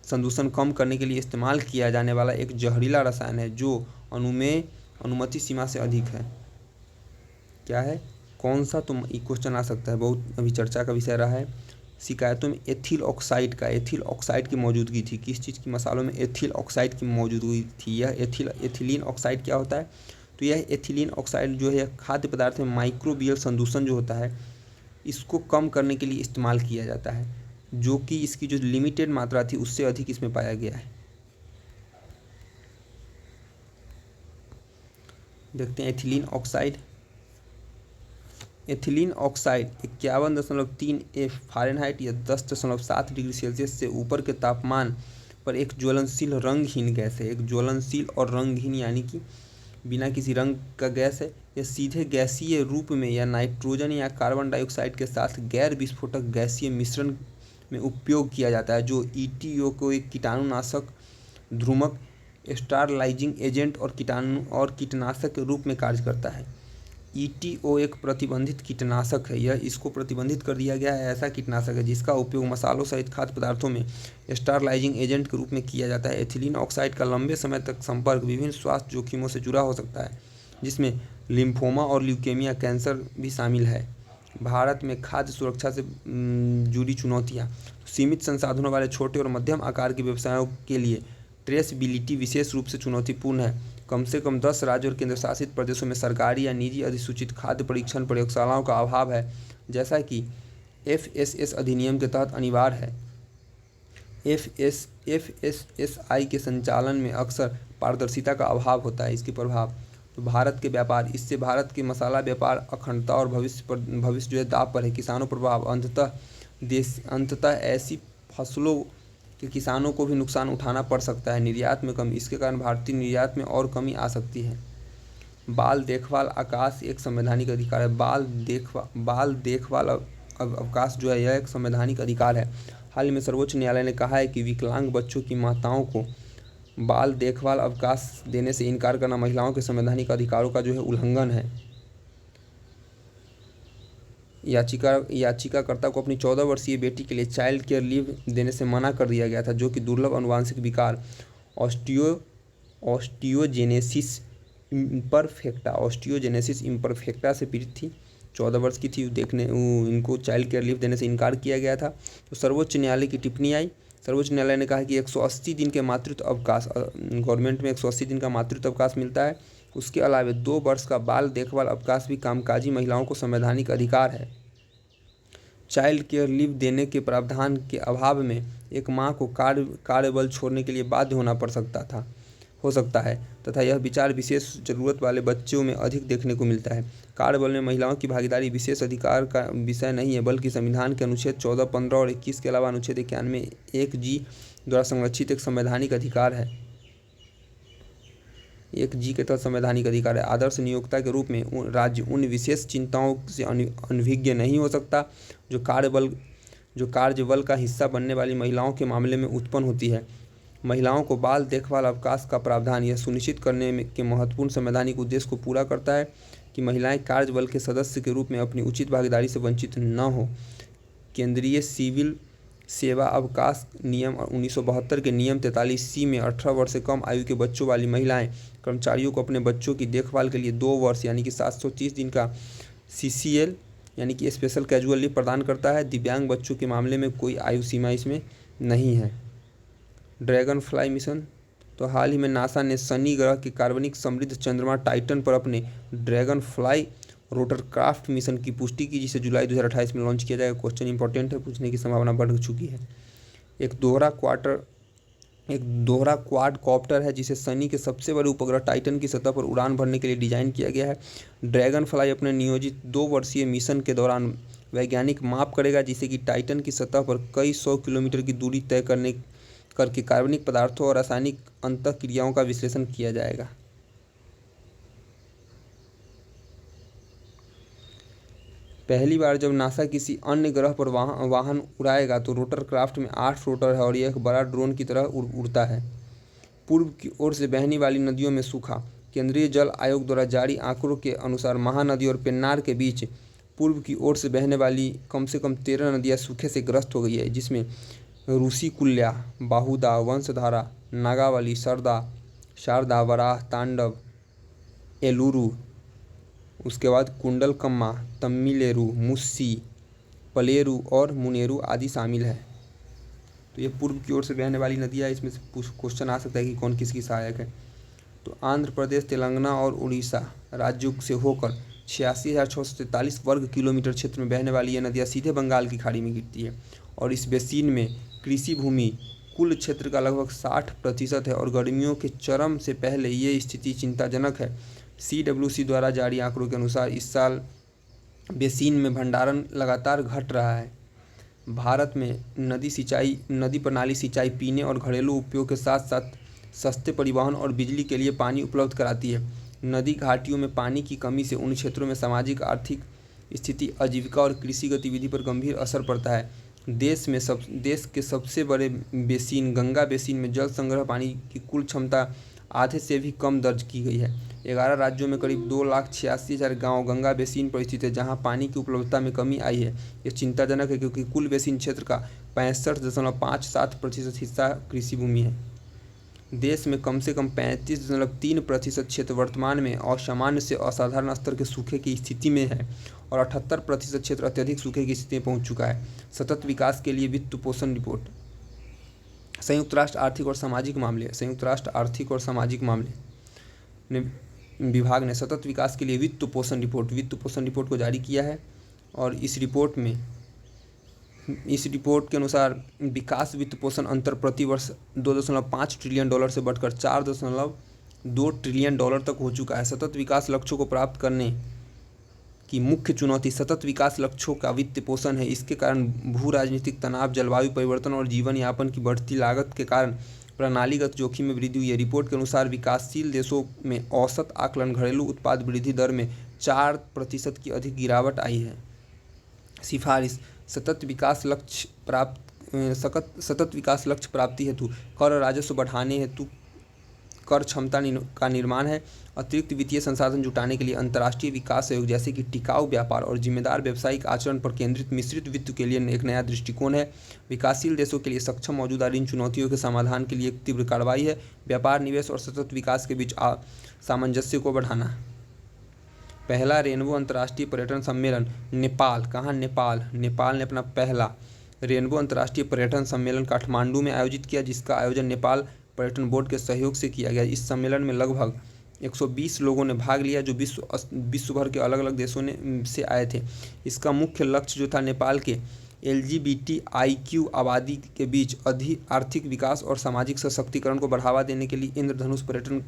संदूषण कम करने के लिए इस्तेमाल किया जाने वाला एक जहरीला रसायन है, जो अनुमति सीमा से अधिक है। क्या है, कौन सा? तो क्वेश्चन आ सकता है, बहुत अभी चर्चा का विषय रहा है। शिकायतों में एथिल ऑक्साइड की मौजूदगी थी। किस चीज़ की? मसालों में एथिल ऑक्साइड की मौजूदगी थी। यह एथिलीन ऑक्साइड क्या होता है? तो यह एथिलीन ऑक्साइड जो है खाद्य पदार्थ में माइक्रोबियल संदूषण जो होता है, इसको कम करने के लिए इस्तेमाल किया जाता है, जो कि इसकी जो लिमिटेड मात्रा थी उससे अधिक इसमें पाया गया है। देखते हैं एथिलीन ऑक्साइड 51.3 फ़ारेनहाइट या 10.7 डिग्री सेल्सियस से ऊपर के तापमान पर एक ज्वलनशील रंगहीन गैस है। एक ज्वलनशील और रंगहीन यानी कि बिना किसी रंग का गैस है। यह सीधे गैसीय रूप में या नाइट्रोजन या कार्बन डाइऑक्साइड के साथ गैर विस्फोटक गैसीय मिश्रण में उपयोग किया जाता है, जो ETO को एक कीटाणुनाशक, ध्रुमक, स्टरलाइजिंग एजेंट और कीटनाशक के रूप में कार्य करता है। ETO एक प्रतिबंधित कीटनाशक है। यह इसको प्रतिबंधित कर दिया गया है। ऐसा कीटनाशक है जिसका उपयोग मसालों सहित खाद्य पदार्थों में स्टरलाइजिंग एजेंट के रूप में किया जाता है। एथिलीन ऑक्साइड का लंबे समय तक संपर्क विभिन्न स्वास्थ्य जोखिमों से जुड़ा हो सकता है, जिसमें लिम्फोमा और ल्यूकेमिया कैंसर भी शामिल है। भारत में खाद्य सुरक्षा से जुड़ी चुनौतियाँ। सीमित संसाधनों वाले छोटे और मध्यम आकार के व्यवसायों के लिए ट्रेसबिलिटी विशेष रूप से चुनौतीपूर्ण है। कम से कम 10 राज्य और केंद्र शासित प्रदेशों में सरकारी या निजी अधिसूचित खाद्य परीक्षण प्रयोगशालाओं का अभाव है, जैसा कि FSS अधिनियम के तहत अनिवार्य है। FSSAI के संचालन में अक्सर पारदर्शिता का अभाव होता है। इसके प्रभाव तो भारत के व्यापार, इससे भारत के मसाला व्यापार अखंडता और भविष्य जो है दांव पर है। किसानों पर प्रभाव, अंततः ऐसी फसलों के किसानों को भी नुकसान उठाना पड़ सकता है। निर्यात में कमी, इसके कारण भारतीय निर्यात में और कमी आ सकती है। बाल देखभाल आकाश एक संवैधानिक अधिकार है। बाल देखभाल अवकाश जो है यह एक संवैधानिक अधिकार है। हाल ही में सर्वोच्च न्यायालय ने कहा है कि विकलांग बच्चों की माताओं को बाल देखभाल अवकाश देने से इनकार करना महिलाओं के संवैधानिक अधिकारों का जो है उल्लंघन है। याचिकाकर्ता को अपनी 14 वर्षीय बेटी के लिए चाइल्ड केयर लीव देने से मना कर दिया गया था, जो कि दुर्लभ आनुवंशिक विकार ऑस्टियोजेनेसिस इम्परफेक्टा से पीड़ित थी। 14 वर्ष की थी। इनको चाइल्ड केयर लीव देने से इनकार किया गया था। तो सर्वोच्च न्यायालय की टिप्पणी आई। सर्वोच्च न्यायालय ने कहा कि 180 दिन के मातृत्व अवकाश, गवर्नमेंट में 180 दिन का मातृत्व अवकाश मिलता है। उसके अलावा 2 वर्ष का बाल देखभाल अवकाश भी कामकाजी महिलाओं को संवैधानिक अधिकार है। चाइल्ड केयर लीव देने के प्रावधान के अभाव में एक मां को कार्यबल छोड़ने के लिए बाध्य होना हो सकता है तथा यह विचार विशेष जरूरत वाले बच्चों में अधिक देखने को मिलता है। कार्यबल में महिलाओं की भागीदारी विशेष अधिकार का विषय नहीं है, बल्कि संविधान के अनुच्छेद 14, 15 और 21 के अलावा अनुच्छेद 91 1G द्वारा संरक्षित एक संवैधानिक अधिकार है। 1G के तहत संवैधानिक अधिकार है। आदर्श नियोक्ता के रूप में राज्य उन विशेष चिंताओं से अनभिज्ञ नहीं हो सकता जो कार्यबल का हिस्सा बनने वाली महिलाओं के मामले में उत्पन्न होती है। महिलाओं को बाल देखभाल अवकाश का प्रावधान यह सुनिश्चित करने के महत्वपूर्ण संवैधानिक उद्देश्य को पूरा करता है कि महिलाएं कार्यबल के सदस्य के रूप में अपनी उचित भागीदारी से वंचित न हो। केंद्रीय सिविल सेवा अवकाश नियम 1972 के नियम 43C में 18 वर्ष से कम आयु के बच्चों वाली महिलाएं कर्मचारियों को अपने बच्चों की देखभाल के लिए 2 वर्ष यानी कि 730 दिन का CCL यानी कि स्पेशल कैजुअल लीव प्रदान करता है। दिव्यांग बच्चों के मामले में कोई आयु सीमा इसमें नहीं है। ड्रैगन फ्लाई मिशन, तो हाल ही में नासा ने शनि ग्रह के कार्बनिक समृद्ध चंद्रमा टाइटन पर अपने ड्रैगन फ्लाई रोटरक्राफ्ट मिशन की पुष्टि की, जिसे जुलाई 2028 में लॉन्च किया जाएगा। क्वेश्चन इंपॉर्टेंट है, पूछने की संभावना बढ़ चुकी है। एक दोहरा क्वाड कॉप्टर है जिसे शनि के सबसे बड़े उपग्रह टाइटन की सतह पर उड़ान भरने के लिए डिजाइन किया गया है। ड्रैगन फ्लाई अपने नियोजित 2 वर्षीय मिशन के दौरान वैज्ञानिक माप करेगा, जिसे कि टाइटन की सतह पर कई 100 किलोमीटर की दूरी तय करके कार्बनिक पदार्थों और रासायनिक अंतःक्रियाओं का विश्लेषण किया जाएगा। पहली बार जब नासा किसी अन्य ग्रह पर वाहन उड़ाएगा तो रोटरक्राफ्ट में 8 रोटर है और यह एक बड़ा ड्रोन की तरह उड़ता है। पूर्व की ओर से बहने वाली नदियों में सूखा। केंद्रीय जल आयोग द्वारा जारी आंकड़ों के अनुसार महानदी और पेन्नार के बीच पूर्व की ओर से बहने वाली कम से कम 13 नदियाँ सूखे से ग्रस्त हो गई है, जिसमें ऋषिकुल्या, बाहुदा, वंशधारा, नागावली, शारदा, वराह, तांडव, एलुरु, उसके बाद कुंडलकम्मा, तमिलेरु, मुस्सी, पलेरु और मुनेरु आदि शामिल है। तो ये पूर्व की ओर से बहने वाली नदियाँ, इसमें से क्वेश्चन आ सकता है कि कौन किसकी सहायक है। तो आंध्र प्रदेश, तेलंगाना और उड़ीसा राज्यों से होकर 86,643 वर्ग किलोमीटर क्षेत्र में बहने वाली ये नदियाँ सीधे बंगाल की खाड़ी में गिरती है और इस बेसिन में कृषि भूमि कुल क्षेत्र का लगभग 60% है और गर्मियों के चरम से पहले ये स्थिति चिंताजनक है। CWC द्वारा जारी आंकड़ों के अनुसार इस साल बेसिन में भंडारण लगातार घट रहा है। भारत में नदी प्रणाली सिंचाई, पीने और घरेलू उपयोग के साथ साथ सस्ते परिवहन और बिजली के लिए पानी उपलब्ध कराती है। नदी घाटियों में पानी की कमी से उन क्षेत्रों में सामाजिक आर्थिक स्थिति, आजीविका और कृषि गतिविधि पर गंभीर असर पड़ता है। देश के सबसे बड़े बेसिन गंगा बेसिन में जल संग्रह पानी की कुल क्षमता आधे से भी कम दर्ज की गई है। 11 राज्यों में करीब 2,86,000 गांव गंगा बेसिन पर स्थित है, जहां पानी की उपलब्धता में कमी आई है। यह चिंताजनक है क्योंकि कुल बेसिन क्षेत्र का 65.57% हिस्सा कृषि भूमि है। देश में कम से कम 35.3% क्षेत्र वर्तमान में असामान्य से असाधारण स्तर के सूखे की स्थिति में है और 78% क्षेत्र अत्यधिक सूखे की स्थिति में पहुंच चुका है। सतत विकास के लिए वित्त पोषण रिपोर्ट। संयुक्त राष्ट्र आर्थिक और सामाजिक मामले विभाग ने सतत विकास के लिए वित्त पोषण रिपोर्ट को जारी किया है और इस रिपोर्ट के अनुसार विकास वित्त पोषण अंतर प्रति वर्ष $2.5 ट्रिलियन से बढ़कर $4.2 ट्रिलियन तक हो चुका है। सतत विकास लक्ष्यों को प्राप्त करने की मुख्य चुनौती सतत विकास लक्ष्यों का वित्त पोषण है। इसके कारण भू राजनीतिक तनाव, जलवायु परिवर्तन और जीवन यापन की बढ़ती लागत के कारण प्रणालीगत जोखिम में वृद्धि हुई है। रिपोर्ट के अनुसार विकासशील देशों में औसत आकलन घरेलू उत्पाद वृद्धि दर में 4% की अधिक गिरावट आई है। सिफारिश। सतत विकास लक्ष्य प्राप्ति हेतु कर राजस्व बढ़ाने हेतु कर क्षमता का निर्माण है। अतिरिक्त वित्तीय संसाधन जुटाने के लिए अंतर्राष्ट्रीय विकास सहयोग जैसे कि टिकाऊ व्यापार और जिम्मेदार व्यावसायिक आचरण पर केंद्रित मिश्रित वित्त के लिए एक नया दृष्टिकोण है। विकासशील देशों के लिए सक्षम मौजूदा ऋण चुनौतियों के समाधान के लिए एक तीव्र कार्रवाई है। व्यापार, निवेश और सतत विकास के बीच सामंजस्य को बढ़ाना। पहला रेनबो अंतर्राष्ट्रीय पर्यटन सम्मेलन नेपाल। कहाँ? नेपाल ने अपना पहला रेनबो अंतर्राष्ट्रीय पर्यटन सम्मेलन काठमांडू में आयोजित किया, जिसका आयोजन नेपाल पर्यटन बोर्ड के सहयोग से किया गया। इस सम्मेलन में लगभग 120 लोगों ने भाग लिया जो विश्व भर के अलग अलग देशों से आए थे। इसका मुख्य लक्ष्य जो था नेपाल के LGBTIQ आबादी के बीच आर्थिक विकास और सामाजिक सशक्तिकरण को बढ़ावा देने के लिए इंद्रधनुष पर्यटन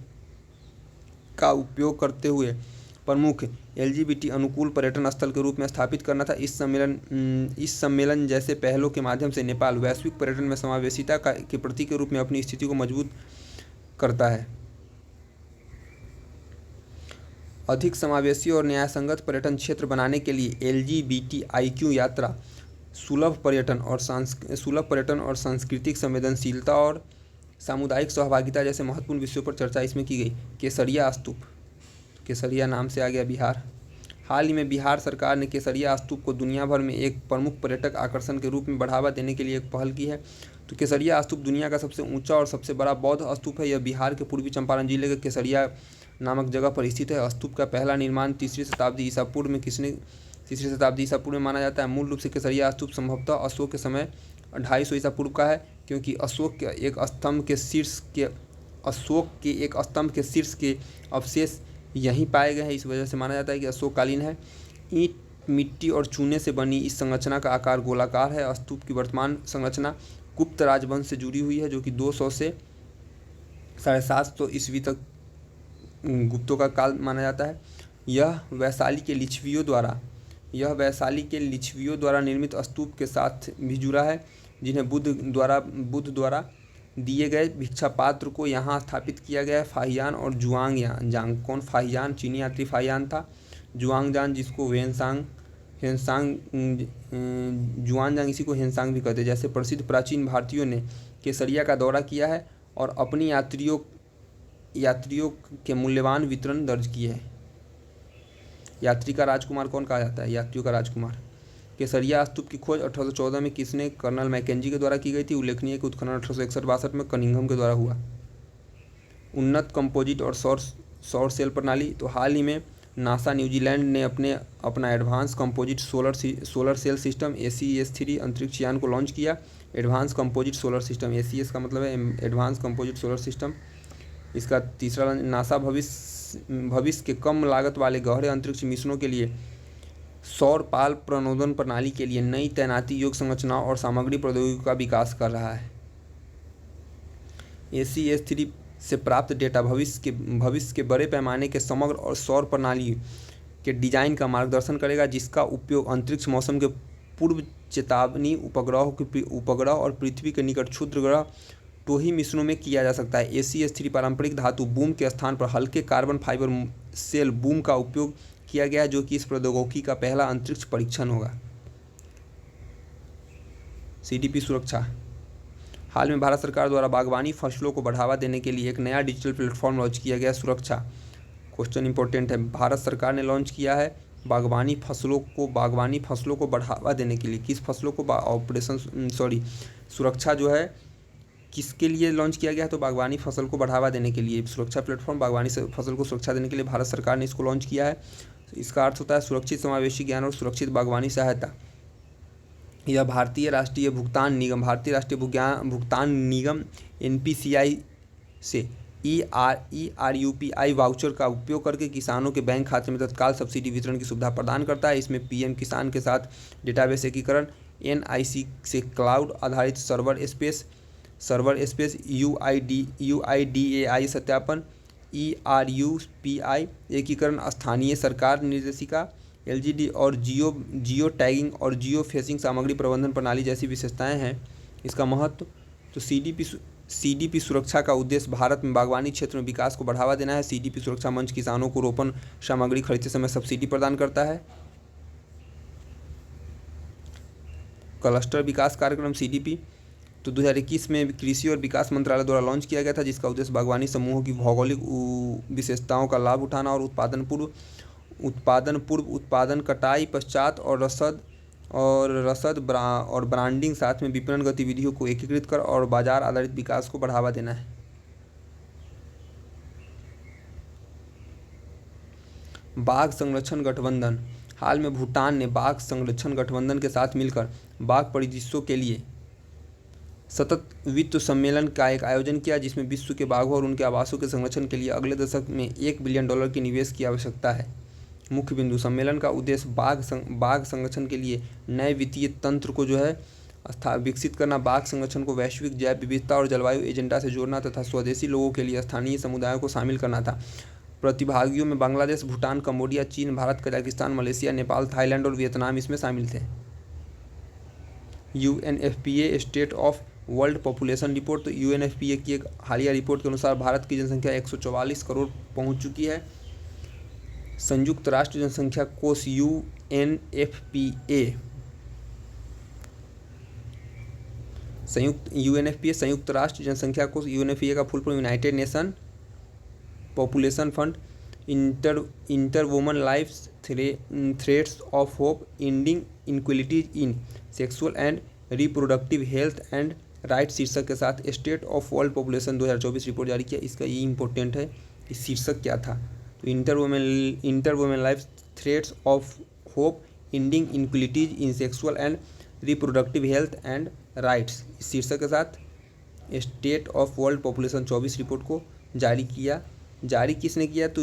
का उपयोग करते हुए प्रमुख LGBT अनुकूल पर्यटन स्थल के रूप में स्थापित करना था। इस सम्मेलन जैसे पहलों के माध्यम से नेपाल वैश्विक पर्यटन में समावेशिता के प्रतीक के रूप में अपनी स्थिति को मजबूत करता है। अधिक समावेशी और न्यायसंगत पर्यटन क्षेत्र बनाने के लिए LGBTIQ यात्रा, सुलभ पर्यटन और सांस्कृतिक संवेदनशीलता और सामुदायिक सहभागिता जैसे महत्वपूर्ण विषयों पर चर्चा इसमें की गई। केसरिया स्तूप, केसरिया नाम से आ गया बिहार। हाल ही में बिहार सरकार ने केसरिया स्तूप को दुनिया भर में एक प्रमुख पर्यटक आकर्षण के रूप में बढ़ावा देने के लिए एक पहल की है। तो केसरिया स्तूप दुनिया का सबसे ऊंचा और सबसे बड़ा बौद्ध स्तूप है। यह बिहार के पूर्वी चंपारण जिले के केसरिया नामक जगह पर स्थित है। स्तूप का पहला निर्माण 3री शताब्दी ईसा पूर्व में माना जाता है। मूल रूप से केसरिया स्तूप संभवतः अशोक के समय 250 ईसा पूर्व का है, क्योंकि अशोक के एक स्तंभ के शीर्ष के अवशेष यहीं पाए गए हैं। इस वजह से माना जाता है कि अशोककालीन है। ईंट, मिट्टी और चूने से बनी इस संरचना का आकार गोलाकार है। स्तूप की वर्तमान संरचना गुप्त राजवंश से जुड़ी हुई है, जो कि 200 से 750 ईस्वी तक गुप्तों का काल माना जाता है। यह वैशाली के लिच्छवियों द्वारा निर्मित स्तूप के साथ भी जुड़ा है, जिन्हें बुद्ध द्वारा दिए गए भिक्षा पात्र को यहाँ स्थापित किया गया है। फाहियान और जुआंगजांग। कौन फाहियान? चीनी यात्री फाहियान था। जुआंगजांग जिसको जुआनजांग इसी को हेनसांग भी कहते हैं। जैसे प्रसिद्ध प्राचीन भारतीयों ने केसरिया का दौरा किया है और अपनी यात्रियों के मूल्यवान वितरण दर्ज किए हैं। यात्री का राजकुमार कौन कहा जाता है? यात्रियों का राजकुमार। केसरिया स्तूप की खोज 1814 में किसने? कर्नल मैकेंजी के द्वारा की गई थी। उल्लेखनीय कि उत्खनन 1861-62 में कनिंघम के द्वारा हुआ। उन्नत कंपोजिट और सौर सेल प्रणाली। तो हाल ही में नासा न्यूजीलैंड ने अपना advance composite solar sail system ACS-3 अंतरिक्ष यान को लॉन्च किया। Advance composite solar system, ACS का मतलब है एडवांस कंपोजिट सोलर सिस्टम। इसका तीसरा नासा भविष्य के कम लागत वाले गहरे अंतरिक्ष मिशनों के लिए सौर पाल प्रणोदन प्रणाली के लिए नई तैनाती योग्य संरचनाओं और सामग्री प्रौद्योगिकी का विकास कर रहा है। ACS-3 से प्राप्त डेटा भविष्य के बड़े पैमाने के समग्र और सौर प्रणाली के डिजाइन का मार्गदर्शन करेगा, जिसका उपयोग अंतरिक्ष मौसम के पूर्व चेतावनी उपग्रह और पृथ्वी के निकट क्षुद्र ग्रह टोही मिश्रणों में किया जा सकता है। ACH3 पारंपरिक धातु बूम के स्थान पर हल्के कार्बन फाइबर सेल बूम का उपयोग किया गया, जो कि इस प्रौद्योगिकी का पहला अंतरिक्ष परीक्षण होगा। CDP सुरक्षा। हाल में भारत सरकार द्वारा बागवानी फसलों को बढ़ावा देने के लिए एक नया डिजिटल प्लेटफॉर्म लॉन्च किया गया। सुरक्षा क्वेश्चन इंपॉर्टेंट है। भारत सरकार ने लॉन्च किया है बागवानी फसलों को बढ़ावा देने के लिए। किस फसलों को सुरक्षा जो है किसके लिए लॉन्च किया गया है? तो बागवानी फसल को बढ़ावा देने के लिए। सुरक्षा प्लेटफॉर्म बागवानी फसल को सुरक्षा देने के लिए भारत सरकार ने इसको लॉन्च किया है। इसका अर्थ होता है सुरक्षित समावेशी ज्ञान और सुरक्षित बागवानी सहायता। यह भारतीय राष्ट्रीय भुगतान निगम NPCI से ERUPI वाउचर का उपयोग करके किसानों के बैंक खाते में तत्काल सब्सिडी वितरण की सुविधा प्रदान करता है। इसमें PM किसान के साथ डेटाबेस एकीकरण, NIC से क्लाउड आधारित सर्वर स्पेस, UIDAI सत्यापन, ERUPI एकीकरण, स्थानीय सरकार निर्देशिका, LGD और जियो टैगिंग और जियो फेंसिंग सामग्री प्रबंधन प्रणाली जैसी विशेषताएं हैं। इसका महत्व तो CDP सुरक्षा का उद्देश्य भारत में बागवानी क्षेत्र में विकास को बढ़ावा देना है। CDP सुरक्षा मंच किसानों को रोपण सामग्री खरीदते समय सब्सिडी प्रदान करता है। क्लस्टर विकास कार्यक्रम CDP तो 2021 में कृषि और विकास मंत्रालय द्वारा लॉन्च किया गया था, जिसका उद्देश्य बागवानी समूहों की भौगोलिक विशेषताओं का लाभ उठाना और उत्पादन पूर्व, उत्पादन कटाई पश्चात और रसद और ब्रांडिंग साथ में विपणन गतिविधियों को एकीकृत कर और बाजार आधारित विकास को बढ़ावा देना है। बाघ संरक्षण गठबंधन। हाल में भूटान ने बाघ संरक्षण गठबंधन के साथ मिलकर बाघ परिदृश्यों के लिए सतत वित्त सम्मेलन का एक आयोजन किया, जिसमें विश्व के बाघों और उनके आवासों के संरक्षण के लिए अगले दशक में $1 बिलियन की निवेश की आवश्यकता है। मुख्य बिंदु सम्मेलन का उद्देश्य बाघ संरक्षण के लिए नए वित्तीय तंत्र को जो है विकसित करना, बाघ संरक्षण को वैश्विक जैव विविधता और जलवायु एजेंडा से जोड़ना तथा स्वदेशी लोगों के लिए स्थानीय समुदायों को शामिल करना था। प्रतिभागियों में बांग्लादेश, भूटान, कंबोडिया, चीन, Bharat, Kazakhstan, Malaysia, Nepal, Thailand और वियतनाम इसमें शामिल थे। UNFPA state of world population report. तो UNFPA की एक हालिया रिपोर्ट के अनुसार भारत की जनसंख्या 144 करोड़ पहुंच चुकी है। संयुक्त राष्ट्र जनसंख्या कोष UNFPA संयुक्त राष्ट्र जनसंख्या कोष UNFPA का full form United nation population fund, inter woman life threads of hope, ending inequalities in sexual and reproductive health and right शीर्षक के साथ state of world population 2024 report जारी किया। इसका ये इंपॉर्टेंट है कि शीर्षक क्या था। तो inter women life threads of hope, ending inequalities in sexual and reproductive health and rights, इस शीर्षक के साथ state of world population 24 report को जारी किया। जारी किसने किया? तो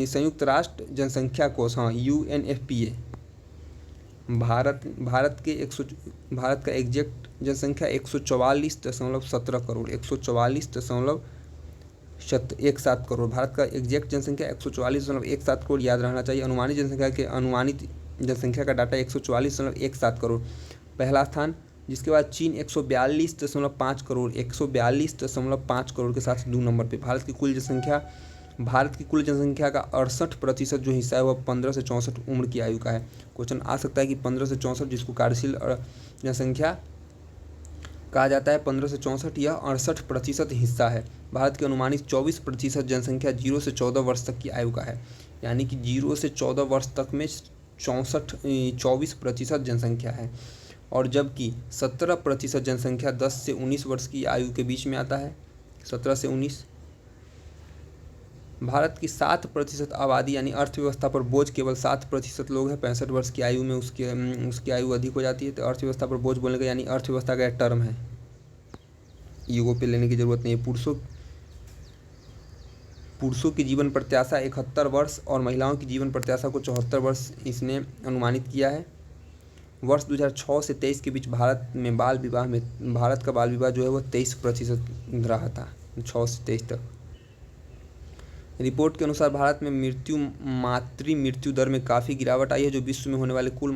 संयुक्त राष्ट्र जनसंख्या कोष, हाँ UNFPA। भारत का एग्जैक्ट जनसंख्या 144.17 करोड़, 144.17 करोड़। भारत का एग्जैक्ट जनसंख्या 144.17 करोड़ याद रहना चाहिए। अनुमानित जनसंख्या का डाटा 144.17 करोड़ पहला स्थान, जिसके बाद चीन 142.5 करोड़ 142.5 करोड़ के साथ 2 नंबर पे। भारत की कुल जनसंख्या का 68% जो हिस्सा है वह 15 से 64 उम्र की आयु का है। क्वेश्चन आ सकता है कि 15 से 64 जिसको कार्यशील जनसंख्या कहा जाता है, 15 से 64 यह 68% हिस्सा है। भारत की अनुमानित 24% जनसंख्या 0 से 14 वर्ष तक की आयु का है, यानी कि 0 से 14 वर्ष तक में 24% जनसंख्या है, और जबकि 17% जनसंख्या 10 से 19 वर्ष की आयु के बीच में आता है। 17 से 19। भारत की 7% आबादी यानी अर्थव्यवस्था पर बोझ केवल 7% लोग हैं। 65 वर्ष की आयु में उसकी आयु अधिक हो जाती है। तो अर्थव्यवस्था पर बोझ बोलने का यानी अर्थव्यवस्था का एक टर्म है, युगों पे लेने की जरूरत नहीं है। पुरुषों की जीवन प्रत्याशा 71 वर्ष और महिलाओं की जीवन प्रत्याशा को 74 वर्ष इसने अनुमानित किया है। वर्ष 2006 से 23 के बीच भारत का बाल विवाह जो है वह 23% रहा था, 6 से 23 तक। रिपोर्ट के अनुसार भारत में मातृ मृत्यु दर में काफ़ी गिरावट आई है, जो विश्व में होने वाला कुल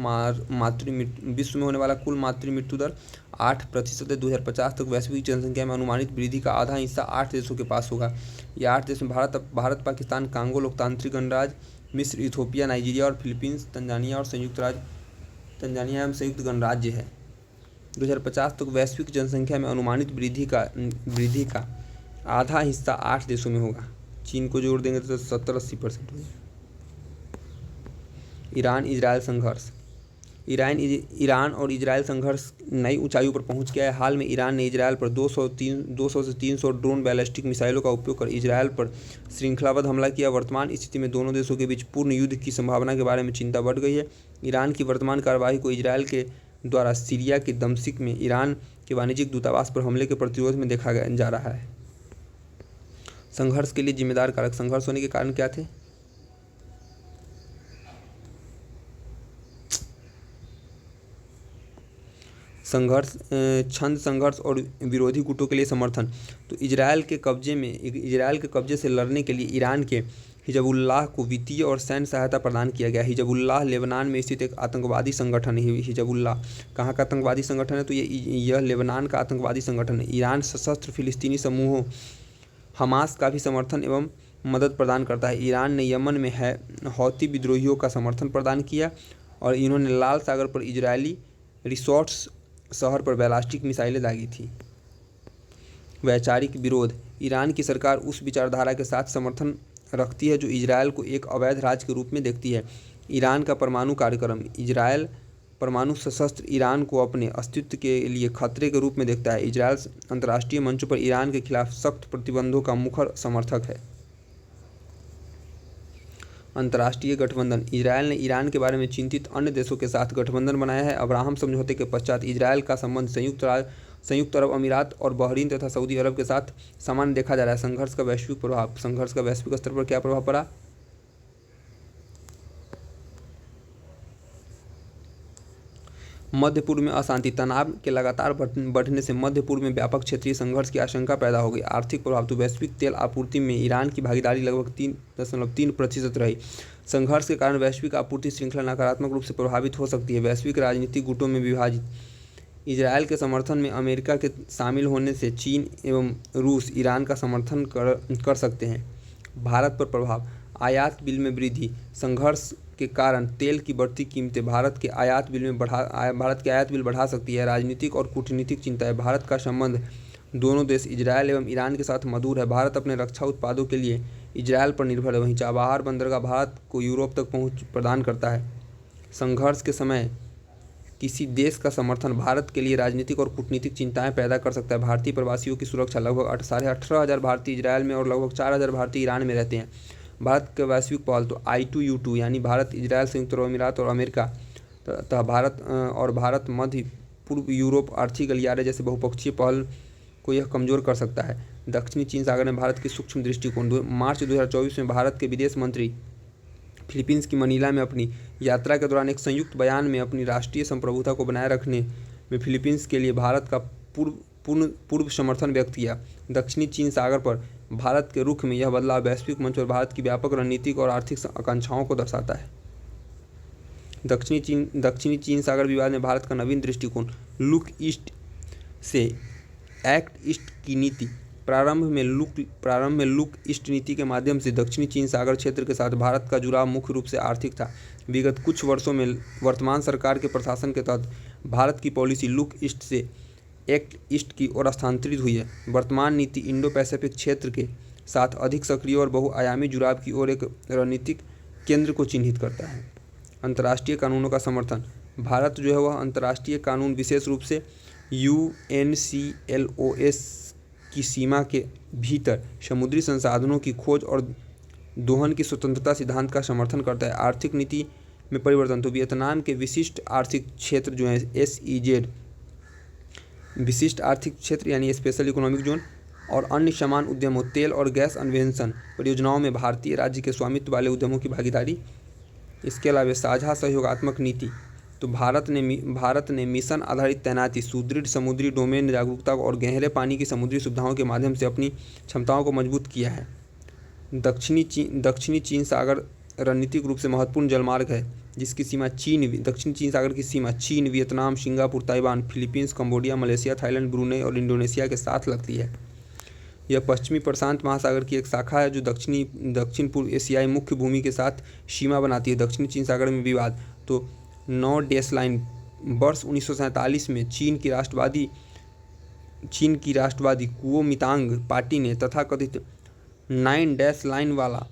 मातृ मृत्यु दर 8% है। 2050 तक वैश्विक जनसंख्या में अनुमानित वृद्धि का आधा हिस्सा 8 देशों के पास होगा। ये 8 देश में भारत, पाकिस्तान, कांगो लोकतांत्रिक गणराज्य, मिस्र, इथोपिया, नाइजीरिया और फिलीपींस, तंजानिया एवं संयुक्त गणराज्य है। 2050 तक वैश्विक जनसंख्या में अनुमानित वृद्धि का आधा हिस्सा 8 देशों में होगा। चीन को जोड़ देंगे तो 70-80% होगा। ईरान इजरायल संघर्ष। ईरान और इजरायल संघर्ष नई ऊंचाइयों पर पहुंच गया है। हाल में ईरान ने इजरायल पर 200 से 300 ड्रोन बैलिस्टिक मिसाइलों का उपयोग कर इजरायल पर श्रृंखलाबद्ध हमला किया। वर्तमान स्थिति में दोनों देशों के बीच पूर्ण युद्ध की संभावना के बारे में चिंता बढ़ गई है। ईरान की वर्तमान कार्रवाई को इजरायल के द्वारा सीरिया के दमिश्क में ईरान के वाणिज्यिक दूतावास पर हमले के प्रतिरोध में देखा जा रहा है। संघर्ष के लिए जिम्मेदार कारक। संघर्ष होने के कारण क्या थे? छंद संघर्ष और विरोधी गुटों के लिए समर्थन। तो इजरायल के कब्जे से लड़ने के लिए ईरान के हिजबुल्लाह को वित्तीय और सैन्य सहायता प्रदान किया गया। हिजबुल्लाह लेबनान में स्थित एक आतंकवादी संगठन है। हिजबुल्लाह कहाँ का आतंकवादी संगठन है? तो यह लेबनान का आतंकवादी संगठन है। ईरान सशस्त्र फिलिस्तीनी समूहों हमास का भी समर्थन एवं मदद प्रदान करता है। ईरान ने यमन में हौती विद्रोहियों का समर्थन प्रदान किया और इन्होंने लाल सागर पर इजरायली रिसोर्ट्स शहर पर बैलिस्टिक मिसाइलें दागी थी। वैचारिक विरोध। ईरान की सरकार उस विचारधारा के साथ समर्थन रखती है जो इजरायल को एक अवैध राज्य के रूप में देखती है। ईरान का परमाणु कार्यक्रम। इजरायल परमाणु सशस्त्र ईरान को अपने अस्तित्व के लिए खतरे के रूप में देखता है। इजरायल अंतर्राष्ट्रीय मंचों पर ईरान के खिलाफ सख्त प्रतिबंधों का मुखर समर्थक है। अंतर्राष्ट्रीय गठबंधन। इजरायल ने ईरान के बारे में चिंतित अन्य देशों के साथ गठबंधन बनाया है। अब्राहम समझौते के पश्चात इजरायल का संबंध संयुक्त अरब अमीरात और बहरीन तथा सऊदी अरब के साथ सामान्य देखा जा रहा है। संघर्ष का वैश्विक प्रभाव। संघर्ष का वैश्विक स्तर पर क्या प्रभाव पड़ा? मध्य पूर्व में अशांति। तनाव के लगातार बढ़ने से मध्य पूर्व में व्यापक क्षेत्रीय संघर्ष की आशंका पैदा हो गई। आर्थिक प्रभाव। तो वैश्विक तेल आपूर्ति में ईरान की भागीदारी लगभग 3.3% रही। संघर्ष के कारण वैश्विक आपूर्ति श्रृंखला नकारात्मक रूप से प्रभावित हो सकती है। वैश्विक राजनीतिक गुटों में विभाजित। इजरायल के समर्थन में अमेरिका के शामिल होने से चीन एवं रूस ईरान का समर्थन कर सकते हैं। भारत पर प्रभाव। आयात बिल में वृद्धि। संघर्ष के कारण तेल की बढ़ती कीमतें भारत के आयात बिल बढ़ा सकती है। राजनीतिक और कूटनीतिक चिंताएं। भारत का संबंध दोनों देश इजरायल एवं ईरान के साथ मधुर है। भारत अपने रक्षा उत्पादों के लिए इजरायल पर निर्भर है। वहीं चाबहार बंदरगाह भारत को यूरोप तक पहुंच प्रदान करता है। संघर्ष के समय किसी देश का समर्थन भारत के लिए राजनीतिक और कूटनीतिक चिंताएं पैदा कर सकता है। भारतीय प्रवासियों की सुरक्षा। लगभग 18,500 भारतीय इजरायल में और लगभग 4,000 भारतीय ईरान में रहते हैं। भारत के वैश्विक पहल। तो I2U2 यानी भारत, इजरायल, संयुक्त अरब अमीरात और अमेरिका तथा भारत मध्य पूर्व यूरोप आर्थिक गलियारे जैसे बहुपक्षीय पहल को यह कमज़ोर कर सकता है। दक्षिणी चीन सागर में भारत की सूक्ष्म दृष्टिकोण। मार्च 2024 में भारत के विदेश मंत्री फिलीपींस की मनीला में अपनी यात्रा के दौरान एक संयुक्त बयान में अपनी राष्ट्रीय संप्रभुता को बनाए रखने में फिलीपींस के लिए भारत का पूर्व समर्थन व्यक्त किया। दक्षिणी चीन सागर पर भारत के रुख में यह बदलाव वैश्विक मंच पर भारत की व्यापक रणनीतिक और आर्थिक आकांक्षाओं को दर्शाता है। दक्षिणी चीन सागर विवाद में भारत का नवीन दृष्टिकोण। लुक ईस्ट से एक्ट ईस्ट की नीति। प्रारंभ में लुक ईस्ट नीति के माध्यम से दक्षिणी चीन सागर क्षेत्र के साथ भारत का जुड़ाव मुख्य रूप से आर्थिक था। विगत कुछ वर्षों में वर्तमान सरकार के प्रशासन के तहत भारत की पॉलिसी लुक ईस्ट से एक्ट ईस्ट की ओर स्थानांतरित हुई है। वर्तमान नीति इंडो पैसिफिक क्षेत्र के साथ अधिक सक्रिय और बहुआयामी जुड़ाव की ओर एक रणनीतिक केंद्र को चिन्हित करता है। अंतर्राष्ट्रीय कानूनों का समर्थन। भारत जो है वह अंतर्राष्ट्रीय कानून, विशेष रूप से UNCLOS की सीमा के भीतर समुद्री संसाधनों की खोज और दोहन की स्वतंत्रता सिद्धांत का समर्थन करता है। आर्थिक नीति में परिवर्तन। तो वियतनाम के विशिष्ट आर्थिक क्षेत्र जो है SEZ, विशिष्ट आर्थिक क्षेत्र यानी स्पेशल इकोनॉमिक जोन, और अन्य समान उद्यमों, तेल और गैस अन्वेषण परियोजनाओं में भारतीय राज्य के स्वामित्व वाले उद्यमों की भागीदारी। इसके अलावा साझा सहयोगात्मक नीति। तो भारत ने मिशन आधारित तैनाती, सुदृढ़ समुद्री डोमेन जागरूकता और गहरे पानी की समुद्री सुविधाओं के माध्यम से अपनी क्षमताओं को मजबूत किया है। दक्षिणी चीन सागर रणनीतिक रूप से महत्वपूर्ण जलमार्ग है, जिसकी सीमा दक्षिणी चीन सागर की सीमा चीन, Vietnam, Singapore, Taiwan, Philippines, Cambodia, Malaysia, Thailand, Brunei और इंडोनेशिया के साथ लगती है। यह पश्चिमी प्रशांत महासागर की एक शाखा है जो दक्षिण पूर्व एशियाई मुख्य भूमि के साथ सीमा बनाती है। दक्षिणी चीन सागर में विवाद तो 9 डैश लाइन वर्ष 1947 में चीन की राष्ट्रवादी कुओमिंतांग पार्टी ने तथाकथित 9 डैश लाइन वाला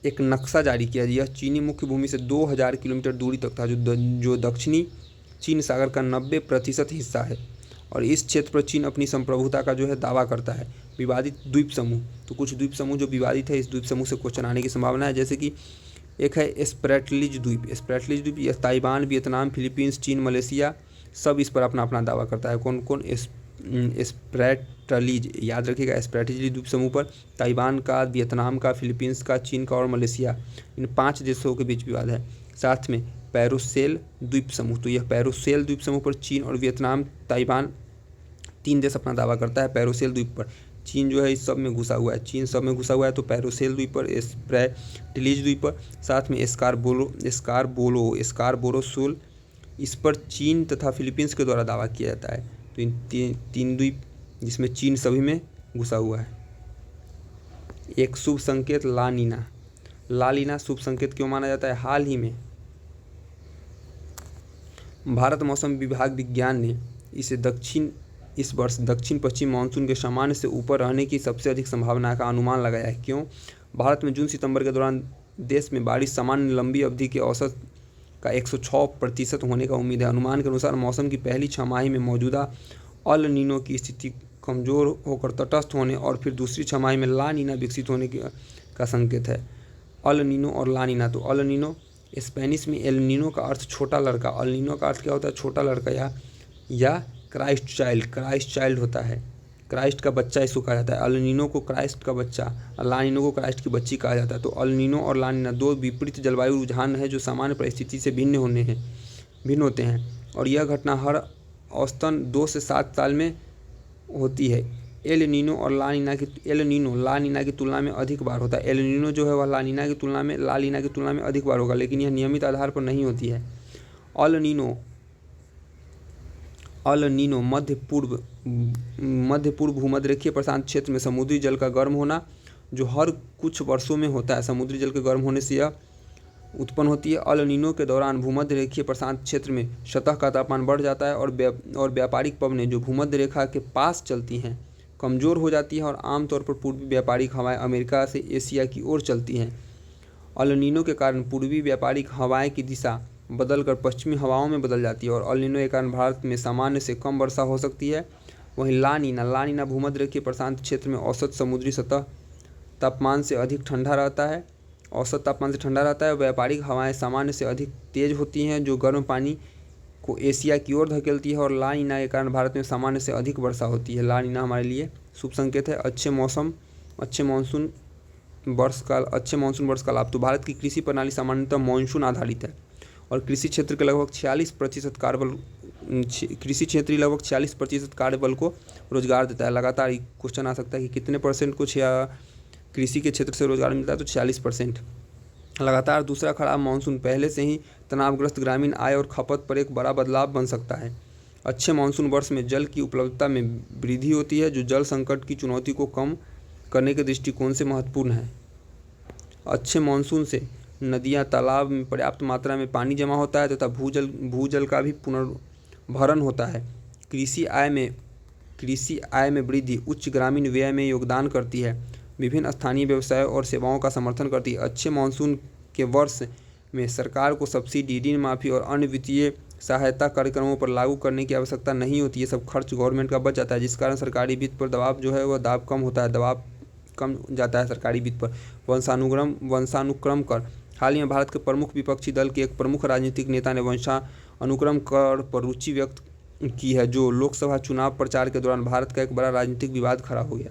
एक नक्शा जारी किया। यह चीनी मुख्य भूमि से 2000 किलोमीटर दूरी तक था, जो दक्षिणी चीन सागर का 90% हिस्सा है और इस क्षेत्र पर चीन अपनी संप्रभुता का दावा करता है। विवादित द्वीप समूह तो कुछ द्वीप समूह जो विवादित है, इस द्वीप समूह से क्वेश्चन आने की संभावना है। जैसे कि एक है स्प्रैटलीज द्वीप, यह ताइवान, वियतनाम, फिलीपींस, चीन, मलेशिया सब इस पर अपना अपना दावा करता है। कौन कौन? स्प्रैटलीज, याद रखिएगा, स्प्रैटलीज द्वीप समूह पर ताइवान का, वियतनाम का, फिलीपींस का, चीन का और मलेशिया, इन 5 देशों के बीच विवाद है। साथ में पैरोसेल द्वीप समूह, तो यह पैरोसेल द्वीप समूह पर चीन और वियतनाम, ताइवान 3 देश अपना दावा करता है। पैरोसेल द्वीप पर चीन इस सब में घुसा हुआ है, तो पैरोसेल द्वीप पर, स्प्रैटलीज द्वीप पर, साथ में स्कारबोरोसोल, इस पर चीन तथा फिलीपींस के द्वारा दावा किया जाता है। तो इन 3 द्वीप जिसमें चीन सभी में घुसा हुआ है। एक शुभ संकेत ला नीना शुभ संकेत क्यों माना जाता है? हाल ही में भारत मौसम विभाग विज्ञान ने इसे इस वर्ष दक्षिण पश्चिम मानसून के सामान्य से ऊपर रहने की सबसे अधिक संभावना का अनुमान लगाया है। क्यों? भारत में जून-सितंबर के दौरान देश में बारिश सामान्य लंबी अवधि के औसत का 106% होने का उम्मीद है। अनुमान के अनुसार मौसम की पहली छमाही में मौजूदा अल नीनो की स्थिति कमज़ोर होकर तटस्थ होने और फिर दूसरी छमाही में ला नीना विकसित होने का संकेत है। अल नीनो और ला नीना, तो अल नीनो स्पेनिश में एल नीनो का अर्थ छोटा लड़का, अल नीनो का अर्थ क्या होता है? छोटा लड़का या क्राइस्ट चाइल्ड होता है। क्राइस्ट का बच्चा इसको कहा जाता है। अल नीनो को क्राइस्ट का बच्चा, ला नीनो को क्राइस्ट की बच्ची कहा जाता है। तो अल नीनो और ला नीना 2 विपरीत जलवायु रुझान है जो सामान्य परिस्थिति से भिन्न होते हैं और यह घटना हर औसतन 2 से 7 साल में होती है। एल नीनो ला नीना की तुलना में अधिक बार होता है। एल नीनो वह ला नीना की तुलना में अधिक बार होगा, लेकिन यह नियमित आधार पर नहीं होती है। अल नीनो मध्य पूर्व भूमध्यरेखीय प्रशांत क्षेत्र में समुद्री जल का गर्म होना, जो हर कुछ वर्षों में होता है। समुद्री जल के गर्म होने से यह उत्पन्न होती है। अल नीनो के दौरान भूमध्यरेखीय प्रशांत क्षेत्र में सतह का तापमान बढ़ जाता है और व्यापारिक पवनें जो भूमध्य रेखा के पास चलती हैं कमज़ोर हो जाती है और आमतौर पर पूर्वी व्यापारिक हवाएं अमेरिका से एशिया की ओर चलती हैं। अल नीनो के कारण पूर्वी व्यापारिक हवाएं की दिशा बदलकर पश्चिमी हवाओं में बदल जाती है और अल नीनो के कारण भारत में सामान्य से कम वर्षा हो सकती है। वहीं ला नीना भूमध्यरेखीय प्रशांत क्षेत्र में औसत समुद्री सतह तापमान से अधिक ठंडा रहता है। व्यापारिक हवाएं सामान्य से अधिक तेज होती हैं जो गर्म पानी को एशिया की ओर धकेलती है और ला नीना के कारण भारत में सामान्य से अधिक वर्षा होती है। ला नीना हमारे लिए शुभ संकेत है। अच्छे मानसून वर्ष का लाभ। तो भारत की कृषि प्रणाली सामान्यतः मानसून आधारित है और कृषि क्षेत्र के लगभग 46% कार्यबल को रोजगार देता है। लगातार क्वेश्चन आ सकता है कि कितने परसेंट को कृषि के क्षेत्र से रोजगार मिलता है, तो 46%। लगातार दूसरा खराब मानसून पहले से ही तनावग्रस्त ग्रामीण आय और खपत पर एक बड़ा बदलाव बन सकता है। अच्छे मानसून वर्ष में जल की उपलब्धता में वृद्धि होती है, जो जल संकट की चुनौती को कम करने के दृष्टिकोण से महत्वपूर्ण है। अच्छे मानसून से नदियाँ, तालाब में पर्याप्त मात्रा में पानी जमा होता है तथा भूजल का भी पुनर्भरण होता है। कृषि आय में वृद्धि उच्च ग्रामीण व्यय में योगदान करती है, विभिन्न स्थानीय व्यवसायों और सेवाओं का समर्थन करती है। अच्छे मानसून के वर्ष में सरकार को सब्सिडी, ऋण माफी और अन्य वित्तीय सहायता कार्यक्रमों पर लागू करने की आवश्यकता नहीं होती है। सब खर्च गवर्नमेंट का बच जाता है, जिस कारण सरकारी वित्त पर दबाव दबाव कम होता है, दबाव कम जाता है सरकारी वित्त पर। वंशानुक्रम कर। हाल ही में भारत के प्रमुख विपक्षी दल के एक प्रमुख राजनीतिक नेता ने वंशानुक्रम कर पर रुचि व्यक्त की है, जो लोकसभा चुनाव प्रचार के दौरान भारत का एक बड़ा राजनीतिक विवाद खड़ा हो गया।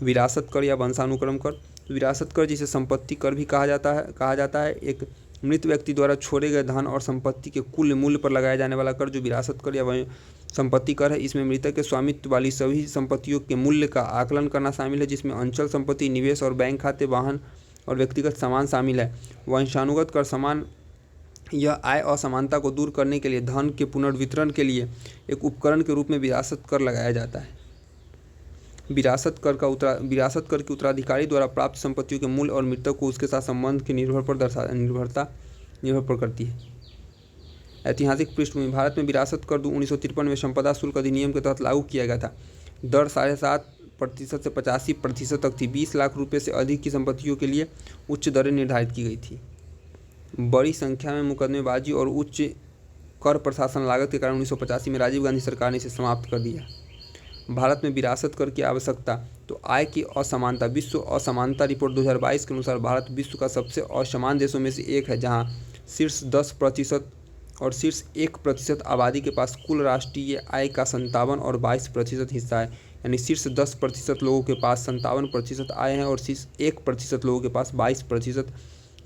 विरासत कर या वंशानुक्रम कर। विरासत कर, जिसे संपत्ति कर भी कहा जाता है, एक मृत व्यक्ति द्वारा छोड़े गए धन और संपत्ति के कुल मूल्य पर लगाया जाने वाला कर जो विरासत कर या वह संपत्ति कर है। इसमें मृतक के स्वामित्व वाली सभी संपत्तियों के मूल्य का आकलन करना शामिल है, जिसमें अंचल संपत्ति, निवेश और बैंक खाते, वाहन और व्यक्तिगत सामान शामिल है। वंशानुगत कर समान यह आय असमानता को दूर करने के लिए धन के पुनर्वितरण के लिए एक उपकरण के रूप में विरासत कर लगाया जाता है। विरासत कर के उत्तराधिकारी द्वारा प्राप्त संपत्तियों के मूल्य और मृतक को उसके साथ संबंध के निर्भर करती है। ऐतिहासिक पृष्ठभूमि। भारत में विरासत कर 1953 में संपदा शुल्क अधिनियम के तहत लागू किया गया था। दर 7.5% से 85% तक थी। 20 लाख रुपये से अधिक की संपत्तियों के लिए उच्च दरें निर्धारित की गई थी। बड़ी संख्या में मुकदमेबाजी और उच्च कर प्रशासन लागत के कारण 1985 में राजीव गांधी सरकार ने इसे समाप्त कर दिया। भारत में विरासत कर की आवश्यकता। तो आय की असमानता। विश्व असमानता रिपोर्ट 2022 के अनुसार भारत विश्व का सबसे असमान देशों में से एक है, जहां शीर्ष 10% और शीर्ष 1% आबादी के पास कुल राष्ट्रीय आय का 57 और 22% हिस्सा है। यानी शीर्ष 10% लोगों के पास 57% आय है और शीर्ष 1% लोगों के पास 22%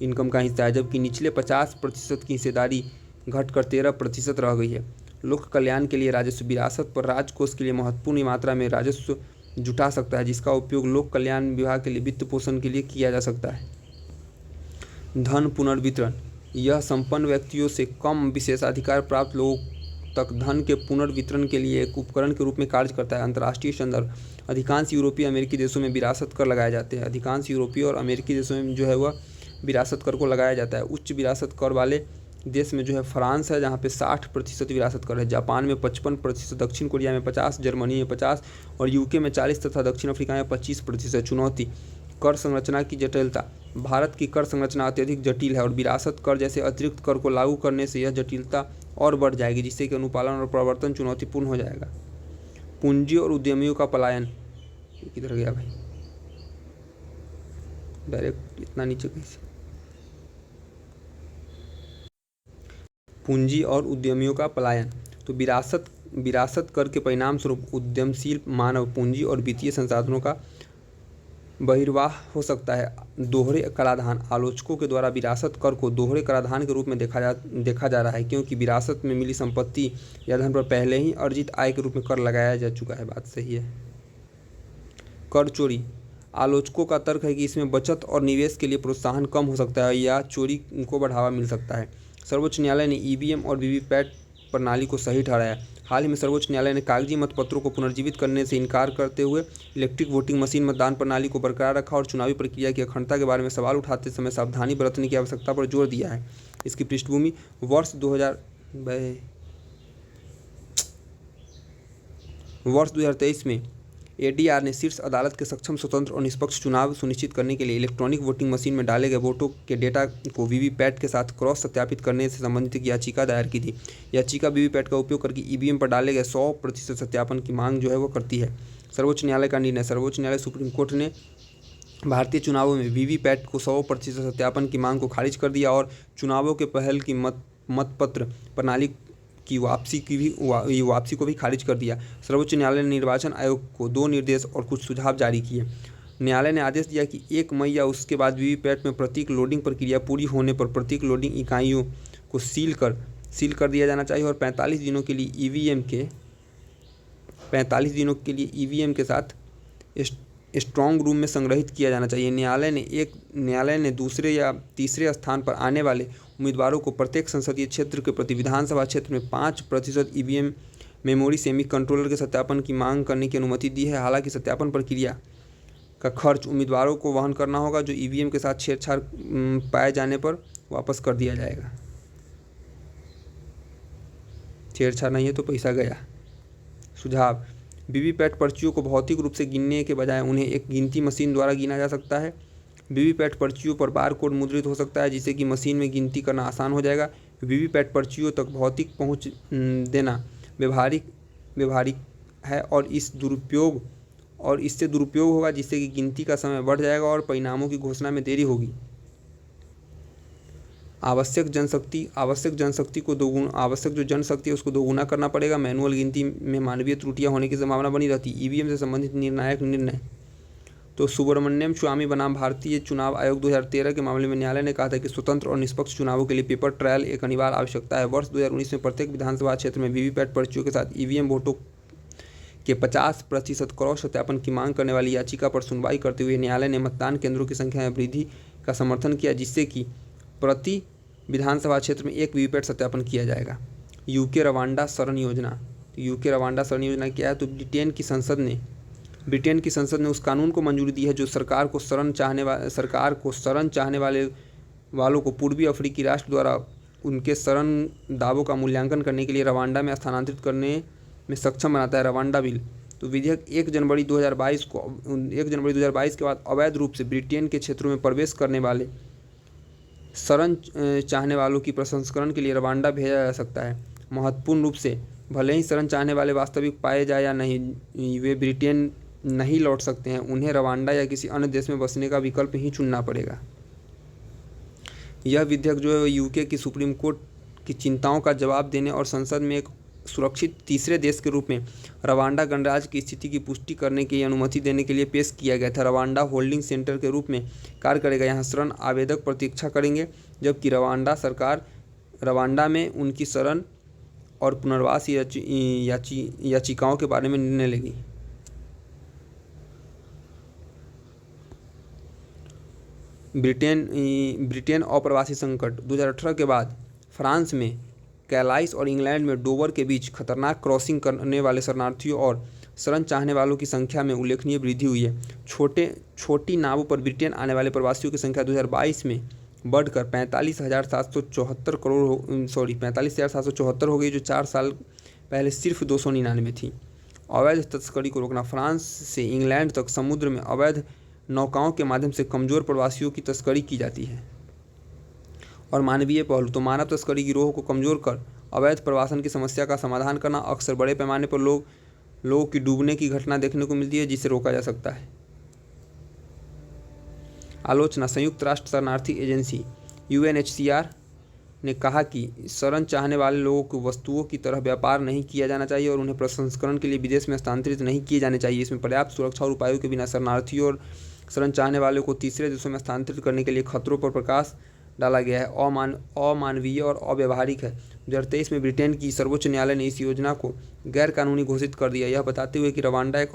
इनकम का हिस्सा है, जबकि निचले 50% की हिस्सेदारी घटकर 13% रह गई है। लोक कल्याण के लिए राजस्व। विरासत पर राजकोष के लिए महत्वपूर्ण मात्रा में राजस्व जुटा सकता है, जिसका उपयोग लोक कल्याण विभाग के लिए वित्त पोषण के लिए किया जा सकता है। धन पुनर्वितरण। यह संपन्न व्यक्तियों से कम विशेषाधिकार प्राप्त लोगों तक धन के पुनर्वितरण के लिए एक उपकरण के रूप में कार्य करता है। अंतर्राष्ट्रीय संदर्भ। अधिकांश यूरोपीय अमेरिकी देशों में विरासत कर लगाए जाते हैं। अधिकांश यूरोपीय और अमेरिकी देशों में जो है वह विरासत कर को लगाया जाता है। उच्च विरासत कर वाले देश में जो है फ्रांस है, जहाँ पे 60% विरासत कर है। जापान में 55%, दक्षिण कोरिया में 50%, जर्मनी में 50% और यूके में 40% तथा दक्षिण अफ्रीका में 25%। चुनौती। कर संरचना की जटिलता। भारत की कर संरचना अत्यधिक जटिल है और विरासत कर जैसे अतिरिक्त कर को लागू करने से यह जटिलता और बढ़ जाएगी, जिससे कि अनुपालन और प्रवर्तन चुनौतीपूर्ण हो जाएगा। पूंजी और उद्यमियों का पलायन। किधर गया भाई, डायरेक्ट इतना नीचे कैसे। पूंजी और उद्यमियों का पलायन। तो विरासत कर के परिणाम स्वरूप उद्यमशील मानव पूंजी और वित्तीय संसाधनों का बहिर्वाह हो सकता है। दोहरे कराधान। आलोचकों के द्वारा विरासत कर को दोहरे कराधान के रूप में देखा जा रहा है, क्योंकि विरासत में मिली संपत्ति या धन पर पहले ही अर्जित आय के रूप में कर लगाया जा चुका है। बात सही है। कर चोरी। आलोचकों का तर्क है कि इसमें बचत और निवेश के लिए प्रोत्साहन कम हो सकता है या चोरी को बढ़ावा मिल सकता है। सर्वोच्च न्यायालय ने ईवीएम और वीवीपैट प्रणाली को सही ठहराया। हाल ही में सर्वोच्च न्यायालय ने कागजी मतपत्रों को पुनर्जीवित करने से इनकार करते हुए इलेक्ट्रिक वोटिंग मशीन मतदान प्रणाली को बरकरार रखा और चुनावी प्रक्रिया की अखंडता के बारे में सवाल उठाते समय सावधानी बरतने की आवश्यकता पर जोर दिया है। इसकी पृष्ठभूमि। वर्ष 2023 में एडीआर ने शीर्ष अदालत के सक्षम, स्वतंत्र और निष्पक्ष चुनाव सुनिश्चित करने के लिए इलेक्ट्रॉनिक वोटिंग मशीन में डाले गए वोटों के डेटा को वीवीपैट के साथ क्रॉस सत्यापित करने से संबंधित एक याचिका दायर की थी। याचिका वीवीपैट का उपयोग करके ईवीएम पर डाले गए 100% सत्यापन की मांग जो है वो करती है। सर्वोच्च न्यायालय का निर्णय। सर्वोच्च न्यायालय सुप्रीम कोर्ट ने भारतीय चुनावों में वीवीपैट को 100% सत्यापन की मांग को खारिज कर दिया और चुनावों के पहल की मतपत्र प्रणाली की वापसी को भी खारिज कर दिया। सर्वोच्च न्यायालय ने निर्वाचन आयोग को 2 निर्देश और कुछ सुझाव जारी किए। न्यायालय ने आदेश दिया कि 1 मई या उसके बाद वीवीपैट में प्रतीक लोडिंग प्रक्रिया पूरी होने पर प्रतीक लोडिंग इकाइयों को सील कर दिया जाना चाहिए और 45 दिनों के लिए ईवीएम के साथ स्ट्रॉन्ग रूम में संग्रहित किया जाना चाहिए। न्यायालय ने दूसरे या तीसरे स्थान पर आने वाले उम्मीदवारों को प्रत्येक संसदीय क्षेत्र के प्रति विधानसभा क्षेत्र में 5% ईवीएम मेमोरी सेमी कंट्रोलर के सत्यापन की मांग करने की अनुमति दी है। हालांकि सत्यापन प्रक्रिया का खर्च उम्मीदवारों को वहन करना होगा, जो ईवीएम के साथ छेड़छाड़ पाए जाने पर वापस कर दिया जाएगा। छेड़छाड़ नहीं है तो पैसा गया। सुझाव। वीवीपैट पर्चियों को भौतिक रूप से गिनने के बजाय उन्हें एक गिनती मशीन द्वारा गिना जा सकता है। वीवीपैट पर्चियों पर बारकोड मुद्रित हो सकता है, जिससे कि मशीन में गिनती करना आसान हो जाएगा। वीवीपैट पर्चियों तक भौतिक पहुंच देना व्यवहारिक है और इससे दुरुपयोग होगा, जिससे कि गिनती का समय बढ़ जाएगा और परिणामों की घोषणा में देरी होगी। आवश्यक जनशक्ति है उसको दोगुना करना पड़ेगा। मैनुअल गिनती में मानवीय त्रुटियां होने की संभावना बनी रहती है। ईवीएम से संबंधित निर्णायक निर्णय। तो सुब्रमण्यम स्वामी बनाम भारतीय चुनाव आयोग 2013 के मामले में न्यायालय ने कहा था कि स्वतंत्र और निष्पक्ष चुनावों के लिए पेपर ट्रायल एक अनिवार्य आवश्यकता है। वर्ष 2019 में प्रत्येक विधानसभा क्षेत्र में वीवीपैट पर्चियों के साथ ईवीएम वोटों के 50% क्रॉस सत्यापन की मांग करने वाली याचिका पर सुनवाई करते हुए न्यायालय ने मतदान केंद्रों की संख्या में वृद्धि का समर्थन किया, जिससे कि प्रति विधानसभा क्षेत्र में एक वीवीपैट सत्यापन किया जाएगा। यूके रवांडा शरण योजना। तो यूके रवांडा शरण योजना क्या है? तो ब्रिटेन की संसद ने उस कानून को मंजूरी दी है जो सरकार को शरण चाहने वालों को पूर्वी अफ्रीकी राष्ट्र द्वारा उनके शरण दावों का मूल्यांकन करने के लिए रवांडा में स्थानांतरित करने में सक्षम बनाता है। Rwanda bill. तो विधेयक 1 जनवरी 2022 के बाद अवैध रूप से ब्रिटेन के क्षेत्रों में प्रवेश करने वाले शरण चाहने वालों की प्रसंस्करण के लिए रवांडा भेजा जा सकता है। महत्वपूर्ण रूप से भले ही शरण चाहने वाले वास्तविक पाए जाए या नहीं, वे ब्रिटेन नहीं लौट सकते हैं। उन्हें रवांडा या किसी अन्य देश में बसने का विकल्प ही चुनना पड़ेगा। यह विधेयक जो है यूके की सुप्रीम कोर्ट की चिंताओं का जवाब देने और संसद में एक सुरक्षित तीसरे देश के रूप में रवांडा गणराज्य की स्थिति की पुष्टि करने की अनुमति देने के लिए पेश किया गया था। रवांडा होल्डिंग सेंटर के रूप में कार्य करेगा। यहाँ शरण आवेदक प्रतीक्षा करेंगे, जबकि रवांडा सरकार रवांडा में उनकी शरण और पुनर्वास याचिकाओं के बारे में निर्णय लेगी। ब्रिटेन अप्रवासी संकट। 2018 के बाद फ्रांस में कैलाइस और इंग्लैंड में डोवर के बीच खतरनाक क्रॉसिंग करने वाले शरणार्थियों और शरण चाहने वालों की संख्या में उल्लेखनीय वृद्धि हुई है। छोटी नावों पर ब्रिटेन आने वाले प्रवासियों की संख्या 2022 में बढ़कर 45,774 हो गई, जो 4 साल पहले सिर्फ 299 थी। अवैध तस्करी को रोकना। फ्रांस से इंग्लैंड तक समुद्र में अवैध नौकाओं के माध्यम से कमज़ोर प्रवासियों की तस्करी की जाती है। और मानवीय पहलू। तो मानव तस्करी गिरोह को कमज़ोर कर अवैध प्रवासन की समस्या का समाधान करना। अक्सर बड़े पैमाने पर लोगों की डूबने की घटना देखने को मिलती है, जिसे रोका जा सकता है। आलोचना। संयुक्त राष्ट्र शरणार्थी एजेंसी UNHCR ने कहा कि शरण चाहने वाले लोगों को वस्तुओं की तरह व्यापार नहीं किया जाना चाहिए और उन्हें प्रसंस्करण के लिए विदेश में स्थानांतरित नहीं किए जाने चाहिए। इसमें पर्याप्त सुरक्षा और उपायों के बिना शरणार्थियों और शरण चाहने वालों को तीसरे देशों में स्थानांतरित करने के लिए खतरों पर प्रकाश डाला गया है। अमानवीय और अव्यवहारिक है। 2023 में ब्रिटेन की सर्वोच्च न्यायालय ने इस योजना को गैर कानूनी घोषित कर दिया, यह बताते हुए कि रवांडा एक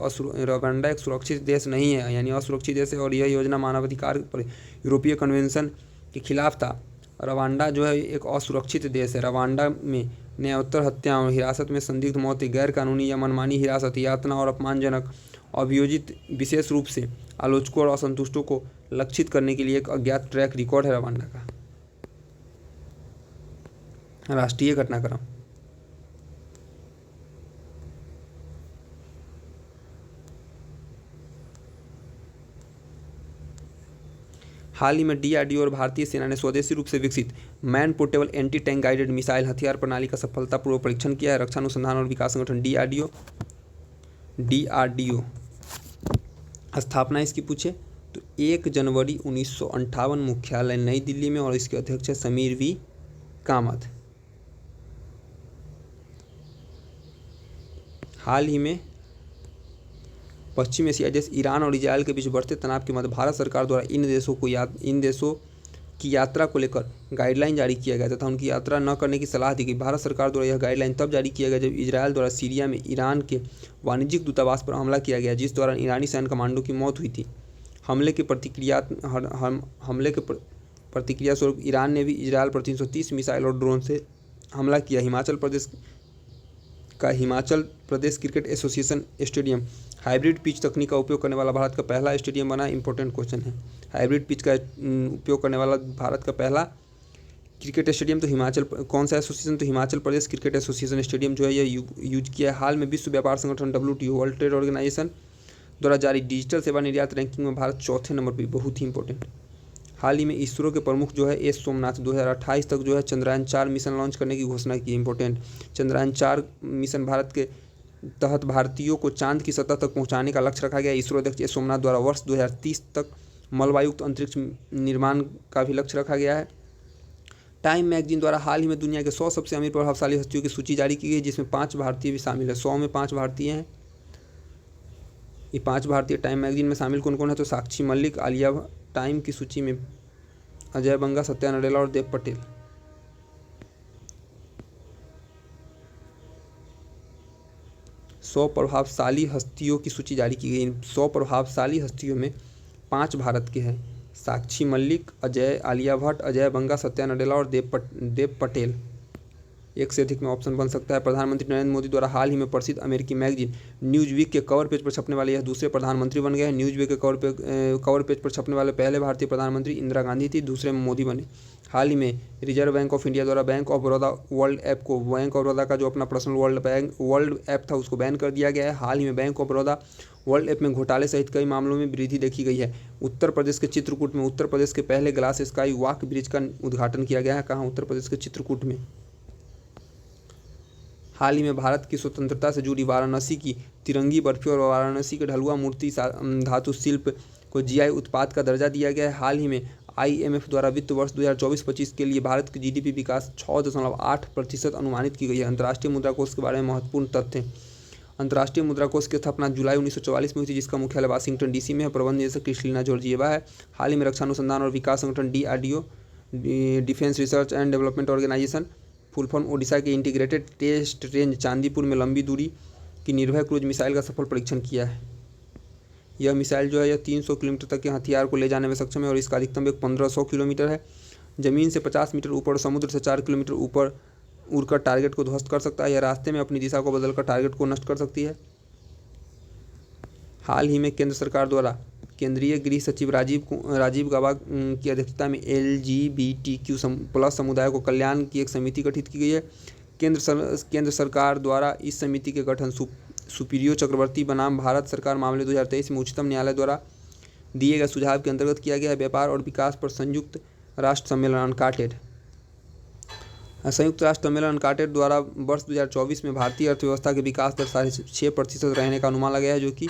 सुरक्षित देश नहीं है, यानी असुरक्षित देश है, और यह योजना मानवाधिकार पर यूरोपीय कन्वेंशन के खिलाफ था। रवांडा जो है एक असुरक्षित देश है। रवांडा में न्यायोत्तर हत्याओं, हिरासत में संदिग्ध मौतें, गैर कानूनी या मनमानी हिरासत, यातना और अपमानजनक अभियोजित विशेष रूप से आलोचकों और असंतुष्टों को लक्षित करने के लिए एक अज्ञात ट्रैक रिकॉर्ड है रवांडा का। राष्ट्रीय घटनाक्रम। हाल ही में DRDO और भारतीय सेना ने स्वदेशी रूप से विकसित man portable anti tank guided missile हथियार प्रणाली का सफलतापूर्वक परीक्षण किया है। रक्षा अनुसंधान और विकास संगठन DRDO स्थापना इसकी पूछे तो 1 जनवरी 1958, मुख्यालय नई दिल्ली में, और इसके अध्यक्ष है समीर V कामत। हाल ही में पश्चिम एशियाई देश ईरान और इजरायल के बीच बढ़ते तनाव के मध्य भारत सरकार द्वारा इन देशों की यात्रा को लेकर गाइडलाइन जारी किया गया तथा उनकी यात्रा न करने की सलाह दी गई। भारत सरकार द्वारा यह गाइडलाइन तब जारी किया गया जब इजरायल द्वारा सीरिया में ईरान के वाणिज्यिक दूतावास पर हमला किया गया, जिस दौरान ईरानी सैन्य कमांडो की मौत हुई थी। हमले के प्रतिक्रिया स्वरूप ईरान ने भी इजरायल पर 330 मिसाइल और ड्रोन से हमला किया। Himachal Pradesh cricket association stadium hybrid pitch तकनीक का उपयोग करने वाला भारत का पहला स्टेडियम बना। इंपॉर्टेंट क्वेश्चन है। हाइब्रिड पिच का उपयोग करने वाला भारत का पहला क्रिकेट स्टेडियम कौन सा एसोसिएशन? तो Himachal Pradesh cricket association stadium जो है यह यूज किया है। हाल में विश्व व्यापार संगठन WTO वर्ल्ड ट्रेड ऑर्गेनाइजेशन द्वारा जारी डिजिटल सेवा निर्यात रैंकिंग में भारत 4थे नंबर पर, बहुत ही इंपॉर्टेंट। हाल ही में इसरो के प्रमुख जो है एस सोमनाथ 2028 तक जो है चंद्रयान 4 मिशन लॉन्च करने की घोषणा की। इंपॉर्टेंट। चंद्रयान 4 मिशन भारत के तहत भारतीयों को चांद की सतह तक पहुंचाने का लक्ष्य रखा गया। इसरो अध्यक्ष एस सोमनाथ द्वारा वर्ष 2030 तक मलवायुक्त अंतरिक्ष निर्माण का भी लक्ष्य रखा गया है। टाइम मैगजीन द्वारा हाल ही में दुनिया के 100 सबसे अमीर प्रभावशाली हस्तियों की सूची जारी की गई, जिसमें 5 भारतीय भी शामिल है। 100 में 5 भारतीय हैं। ये 5 भारतीय टाइम मैगजीन में शामिल कौन कौन है? तो साक्षी मलिक, आलिया टाइम की सूची में अजय बंगा, सत्या नडेला और देव पटेल। 100 प्रभावशाली हस्तियों की सूची जारी की गई। 100 प्रभावशाली हस्तियों में 5 भारत के हैं, साक्षी मलिक, आलिया भट्ट, अजय बंगा, सत्या नडेला और देव पटेल। एक से अधिक में ऑप्शन बन सकता है। प्रधानमंत्री नरेंद्र मोदी द्वारा हाल ही में प्रसिद्ध अमेरिकी मैगजीन न्यूज़वीक के कवर पेज पर छपने वाले यह दूसरे प्रधानमंत्री बन गए हैं। न्यूज़वीक के कवर पेज पर छपने वाले पहले भारतीय प्रधानमंत्री इंदिरा गांधी थी, दूसरे में मोदी बने। हाल ही में रिजर्व बैंक ऑफ इंडिया द्वारा bank of Baroda world app को, बैंक ऑफ बड़ौदा का जो अपना पर्सनल वर्ल्ड ऐप था उसको बैन कर दिया गया है। हाल ही में bank of Baroda world app में घोटाले सहित कई मामलों में वृद्धि देखी गई है। उत्तर प्रदेश के चित्रकूट में उत्तर प्रदेश के पहले ग्लास स्काई वॉक ब्रिज का उद्घाटन किया गया है। कहाँ? उत्तर प्रदेश के चित्रकूट में। हाल ही में भारत की स्वतंत्रता से जुड़ी वाराणसी की तिरंगी बर्फी और वाराणसी के ढलुआ मूर्ति धातु शिल्प को जीआई उत्पाद का दर्जा दिया गया है। हाल ही में आईएमएफ द्वारा वित्त वर्ष 2024-25 के लिए भारत की जीडीपी विकास 6.8% अनुमानित की गई है। अंतर्राष्ट्रीय मुद्रा कोष के बारे में महत्वपूर्ण तथ्य। अंतर्राष्ट्रीय मुद्रा कोष की स्थापना जुलाई 1944 में हुई थी, जिसका मुख्यालय वाशिंगटन डीसी में है। प्रबंध निदेशक क्रिस्टलिना जॉर्जिएवा है। हाल ही में रक्षा अनुसंधान और विकास संगठन DRDO, defence research and development organisation, full form, Odisha के इंटीग्रेटेड टेस्ट रेंज चांदीपुर में लंबी दूरी की निर्भय क्रूज मिसाइल का सफल परीक्षण किया है। यह मिसाइल जो है यह 300 किलोमीटर तक के हथियार को ले जाने में सक्षम है और इसका अधिकतम वेग 1500 किलोमीटर है। जमीन से 50 मीटर ऊपर और समुद्र से 4 किलोमीटर ऊपर उड़कर टारगेट को ध्वस्त कर सकता है। यह रास्ते में अपनी दिशा को बदलकर टारगेट को नष्ट कर सकती है। हाल ही में केंद्र सरकार द्वारा केंद्रीय गृह सचिव राजीव गौबा की अध्यक्षता में LGBTQ+ समुदाय को कल्याण की एक समिति गठित की गई है। केंद्र सरकार द्वारा इस समिति के गठन सुप्रियो चक्रवर्ती बनाम भारत सरकार मामले 2023 में उच्चतम न्यायालय द्वारा दिए गए सुझाव के अंतर्गत किया गया है। व्यापार और विकास पर संयुक्त राष्ट्र सम्मेलन अनकाटेड अनकाटेड द्वारा वर्ष 2024 में भारतीय अर्थव्यवस्था के विकास दर 6.5% रहने का अनुमान लगाया है, जो कि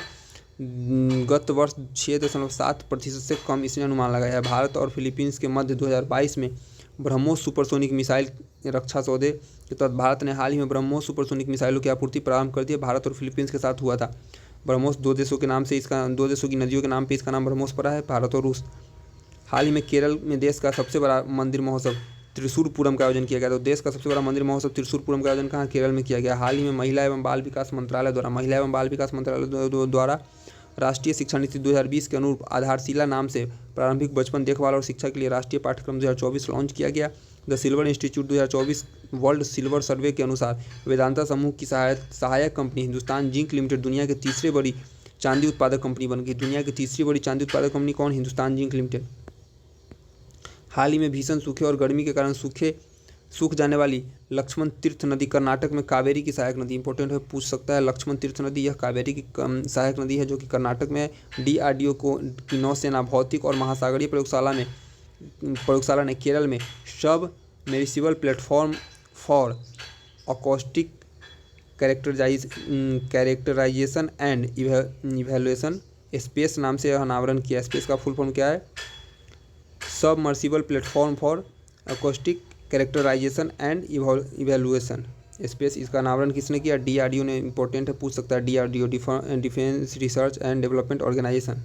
गत वर्ष 6.7% से कम इसने अनुमान लगाया है। भारत और फिलीपींस के मध्य 2022 में ब्रह्मोस सुपरसोनिक मिसाइल रक्षा सौदे के तहत भारत ने हाल ही में ब्रह्मोस सुपरसोनिक मिसाइलों की आपूर्ति प्रारंभ कर दी है। भारत और फिलीपींस के साथ हुआ था। ब्रह्मोस दो देशों की नदियों के नाम पे इसका नाम ब्रह्मोस पड़ा है, भारत और रूस। हाल ही में केरल में देश का सबसे बड़ा मंदिर महोत्सव त्रिशूरपुरम का आयोजन किया गया। तो देश का सबसे बड़ा मंदिर महोत्सव त्रिशूरपुरम का आयोजन कहाँ? केरल में किया गया। हाल ही में महिला एवं बाल विकास मंत्रालय द्वारा राष्ट्रीय शिक्षा नीति 2020 के अनुरूप आधारशिला नाम से प्रारंभिक बचपन देखभाल और शिक्षा के लिए राष्ट्रीय पाठ्यक्रम 2024 लॉन्च किया गया। The silver institute 2024 world silver survey के अनुसार वेदांता समूह की सहायक कंपनी हिंदुस्तान जिंक लिमिटेड दुनिया की तीसरी बड़ी चांदी उत्पादक कंपनी बन गई। दुनिया की तीसरी बड़ी चांदी उत्पादक कंपनी कौन? Hindustan zinc limited. हाल ही में भीषण सूखे और गर्मी के कारण सूख जाने वाली लक्ष्मण तीर्थ नदी कर्नाटक में कावेरी की सहायक नदी, इंपॉर्टेंट है, पूछ सकता है। लक्ष्मण तीर्थ नदी यह कावेरी की सहायक नदी है जो कि कर्नाटक में है। डीआरडीओ की नौसेना भौतिक और महासागरीय प्रयोगशाला ने केरल में submersible platform for acoustic characterisation and evaluation space नाम से अनावरण किया। स्पेस का फुल फॉर्म क्या है? Submersible platform for acoustic characterisation and evaluation space. इसका अनावरण किसने किया? डीआरडीओ ने, इंपॉर्टेंट है, पूछ सकता है। DRDO defence research and development organisation.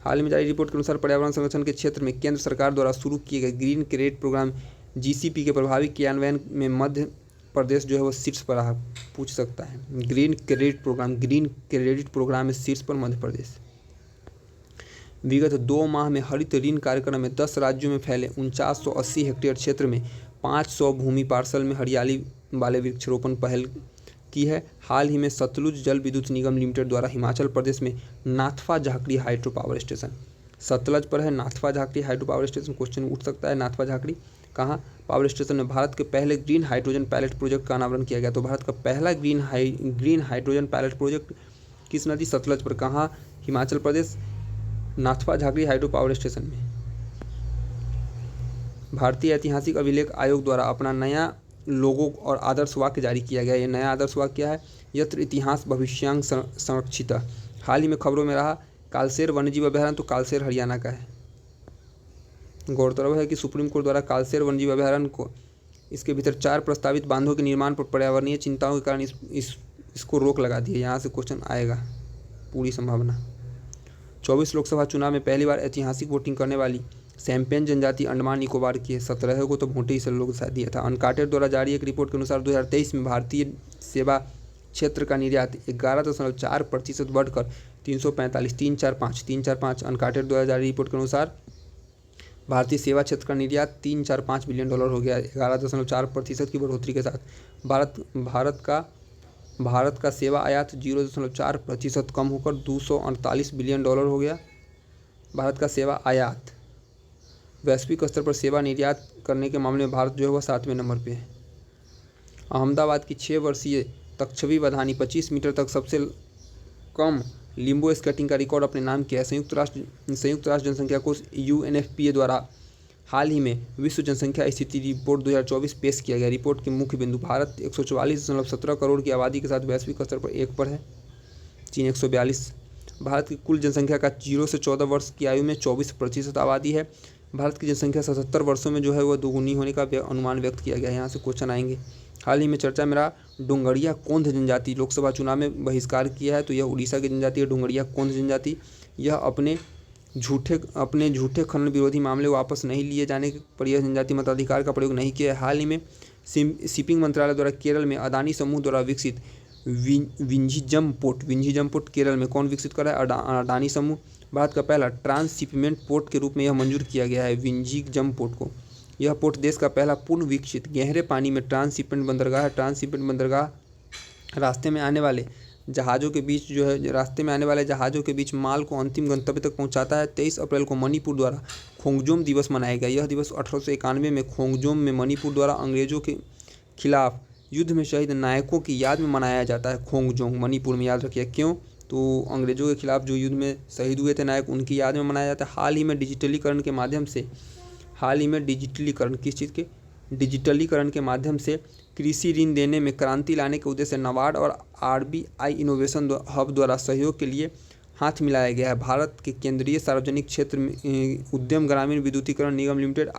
हाल ही में जारी रिपोर्ट के अनुसार पर्यावरण संरक्षण के क्षेत्र में केंद्र सरकार द्वारा शुरू किए गए ग्रीन क्रेडिट प्रोग्राम GCP के प्रभावी क्रियान्वयन में मध्य प्रदेश जो है वो शीर्ष पर रहा, पूछ सकता है। ग्रीन क्रेडिट प्रोग्राम में शीर्ष पर मध्य प्रदेश। विगत 2 माह में हरित ऋण कार्यक्रम में 10 राज्यों में फैले 4980 हेक्टेयर क्षेत्र में 500 भूमि पार्सल में हरियाली वाले वृक्षारोपण पहल की है। हाल ही में सतलुज जल विद्युत निगम लिमिटेड द्वारा हिमाचल प्रदेश में Nathpa Jhakri hydro power station, Sutlej पर है Nathpa Jhakri hydro power station, question उठ सकता है। नाथपा झाकड़ी कहाँ? पावर स्टेशन में भारत के पहले ग्रीन हाइड्रोजन पायलट प्रोजेक्ट का अनावरण किया गया। तो भारत का पहला ग्रीन हाइड्रोजन पायलट प्रोजेक्ट किस नदी? सतलज पर। कहाँ? Himachal Pradesh, Nathpa Jhakri hydro power station में। भारतीय ऐतिहासिक अभिलेख आयोग द्वारा अपना नया लोगो और आदर्श वाक्य जारी किया गया। ये नया आदर्श वाक्य क्या है? यत्र इतिहास भविष्यांग संरक्षित। हाल ही में खबरों में रहा कालसेर वन्यजीव अभयारण्य, तो कालसेर हरियाणा का है। गौरतलब है कि सुप्रीम कोर्ट द्वारा कालसेर वन्यजीव अभयारण्य इसके भीतर 4 प्रस्तावित बांधों के निर्माण पर पर्यावरणीय चिंताओं के कारण इसको रोक लगा दी है। यहाँ से क्वेश्चन आएगा पूरी संभावना। 24 लोकसभा चुनाव में पहली बार ऐतिहासिक वोटिंग करने वाली सैम्पेन जनजाति अंडमान निकोबार की है। 17 को तो वोट ही से लोग दिया था। अनकाटेड द्वारा जारी एक रिपोर्ट के अनुसार 2023 में भारतीय सेवा क्षेत्र का निर्यात 11.4% बढ़कर 345 अनकाटेड द्वारा जारी रिपोर्ट के अनुसार भारतीय सेवा क्षेत्र का निर्यात $345 बिलियन हो गया। 11.4% की बढ़ोतरी के साथ भारत का सेवा आयात 0.4% कम होकर $248 बिलियन हो गया। भारत का सेवा आयात, वैश्विक स्तर पर सेवा निर्यात करने के मामले में भारत जो है वह 7वें नंबर पे है। अहमदाबाद की 6 वर्षीय तक्षवी वधानी 25 मीटर तक सबसे कम लिम्बो स्केटिंग का रिकॉर्ड अपने नाम किया है। संयुक्त राष्ट्र जनसंख्या कोष UNFPA द्वारा हाल ही में विश्व जनसंख्या स्थिति रिपोर्ट 2024 पेश किया गया। रिपोर्ट के मुख्य बिंदु: भारत 144.17 करोड़ की आबादी के साथ वैश्विक स्तर पर 1 पर है, चीन 142। भारत की कुल जनसंख्या का 0 से 14 वर्ष की आयु में 24% आबादी है। भारत की जनसंख्या 77 वर्षों में जो है वह दोगुनी होने का अनुमान व्यक्त किया गया है। यहाँ से क्वेश्चन आएंगे। हाल ही में चर्चा में रहा डोंगरिया कोंध जनजाति लोकसभा चुनाव में बहिष्कार किया है, तो यह उड़ीसा की जनजाति है डोंगरिया कोंध जनजाति। यह अपने झूठे खनन विरोधी मामले वापस नहीं लिए जाने पर यह जनजाति मताधिकार का प्रयोग नहीं किया है। हाल ही में शिपिंग मंत्रालय द्वारा केरल में अदानी समूह द्वारा विकसित विंझीजम पोर्ट केरल में कौन विकसित कर रहा है? अडानी समूह। भारत का पहला ट्रांसशिपमेंट पोर्ट के रूप में यह मंजूर किया गया है विंझीजम पोर्ट को। यह पोर्ट देश का पहला पूर्ण विकसित गहरे पानी में ट्रांसशिपमेंट बंदरगाह है। ट्रांसशिपमेंट बंदरगाह रास्ते में आने वाले जहाज़ों के बीच माल को अंतिम गंतव्य तक पहुंचाता है। 23 अप्रैल को मणिपुर द्वारा खोंगजोम दिवस मनाया गया। यह दिवस 1891 में खोंगजोम में मणिपुर द्वारा अंग्रेजों के खिलाफ युद्ध में शहीद नायकों की याद में मनाया जाता है। खोंगजोम मणिपुर में, याद रखिए क्यों, तो अंग्रेजों के खिलाफ जो युद्ध में शहीद हुए थे नायक, उनकी याद में मनाया जाता है। हाल ही में डिजिटलीकरण के माध्यम से कृषि ऋण देने में क्रांति लाने के उद्देश्य से नाबार्ड और RBI इनोवेशन हब द्वारा सहयोग के लिए हाथ मिलाया गया है। भारत के केंद्रीय सार्वजनिक क्षेत्र में उद्यम ग्रामीण विद्युतीकरण निगम लिमिटेड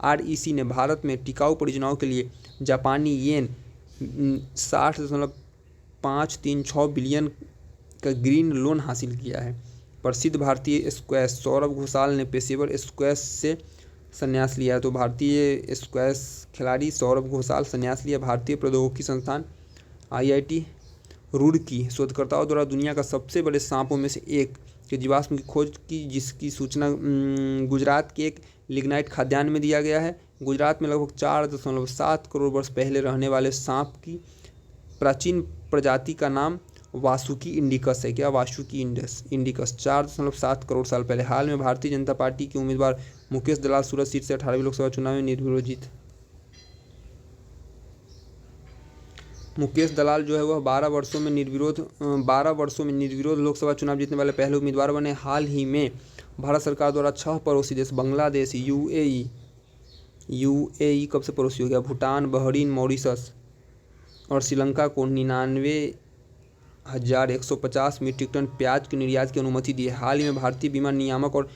REC ने भारत में टिकाऊ परियोजनाओं के लिए जापानी येन 60.536 बिलियन का ग्रीन लोन हासिल किया है। प्रसिद्ध भारतीय स्क्वैश सौरभ घोषाल ने पेशेवर स्क्वैश से संन्यास लिया है। तो भारतीय स्क्वैश खिलाड़ी सौरभ घोषाल संन्यास लिया। भारतीय प्रौद्योगिकी संस्थान IIT रुड़की शोधकर्ताओं द्वारा दुनिया का सबसे बड़े सांपों में से एक के जीवाश्म की खोज की, जिसकी सूचना गुजरात के एक लिग्नाइट खाद्यान्न में दिया गया है। गुजरात में लगभग 4.7 करोड़ वर्ष पहले रहने वाले सांप की प्राचीन प्रजाति का नाम वासुकी इंडिकस है। क्या? वासुकी इंडिकस 4.7 करोड़ साल पहले। हाल में भारतीय जनता पार्टी के उम्मीदवार मुकेश दलाल सूरत सीट से 18वीं लोकसभा चुनाव में निर्विरोध जीते। मुकेश दलाल जो है वह 12 वर्षों में निर्विरोध लोकसभा चुनाव जीतने वाले पहले उम्मीदवार बने। हाल ही में भारत सरकार द्वारा 6 पड़ोसी देश बांग्लादेश, UAE कब से पड़ोसी हो गया, भूटान, बहरीन, मॉरिशस और श्रीलंका को 99,150 मीट्रिक टन प्याज के निर्यात की अनुमति दी है। हाल ही में भारतीय बीमा नियामक और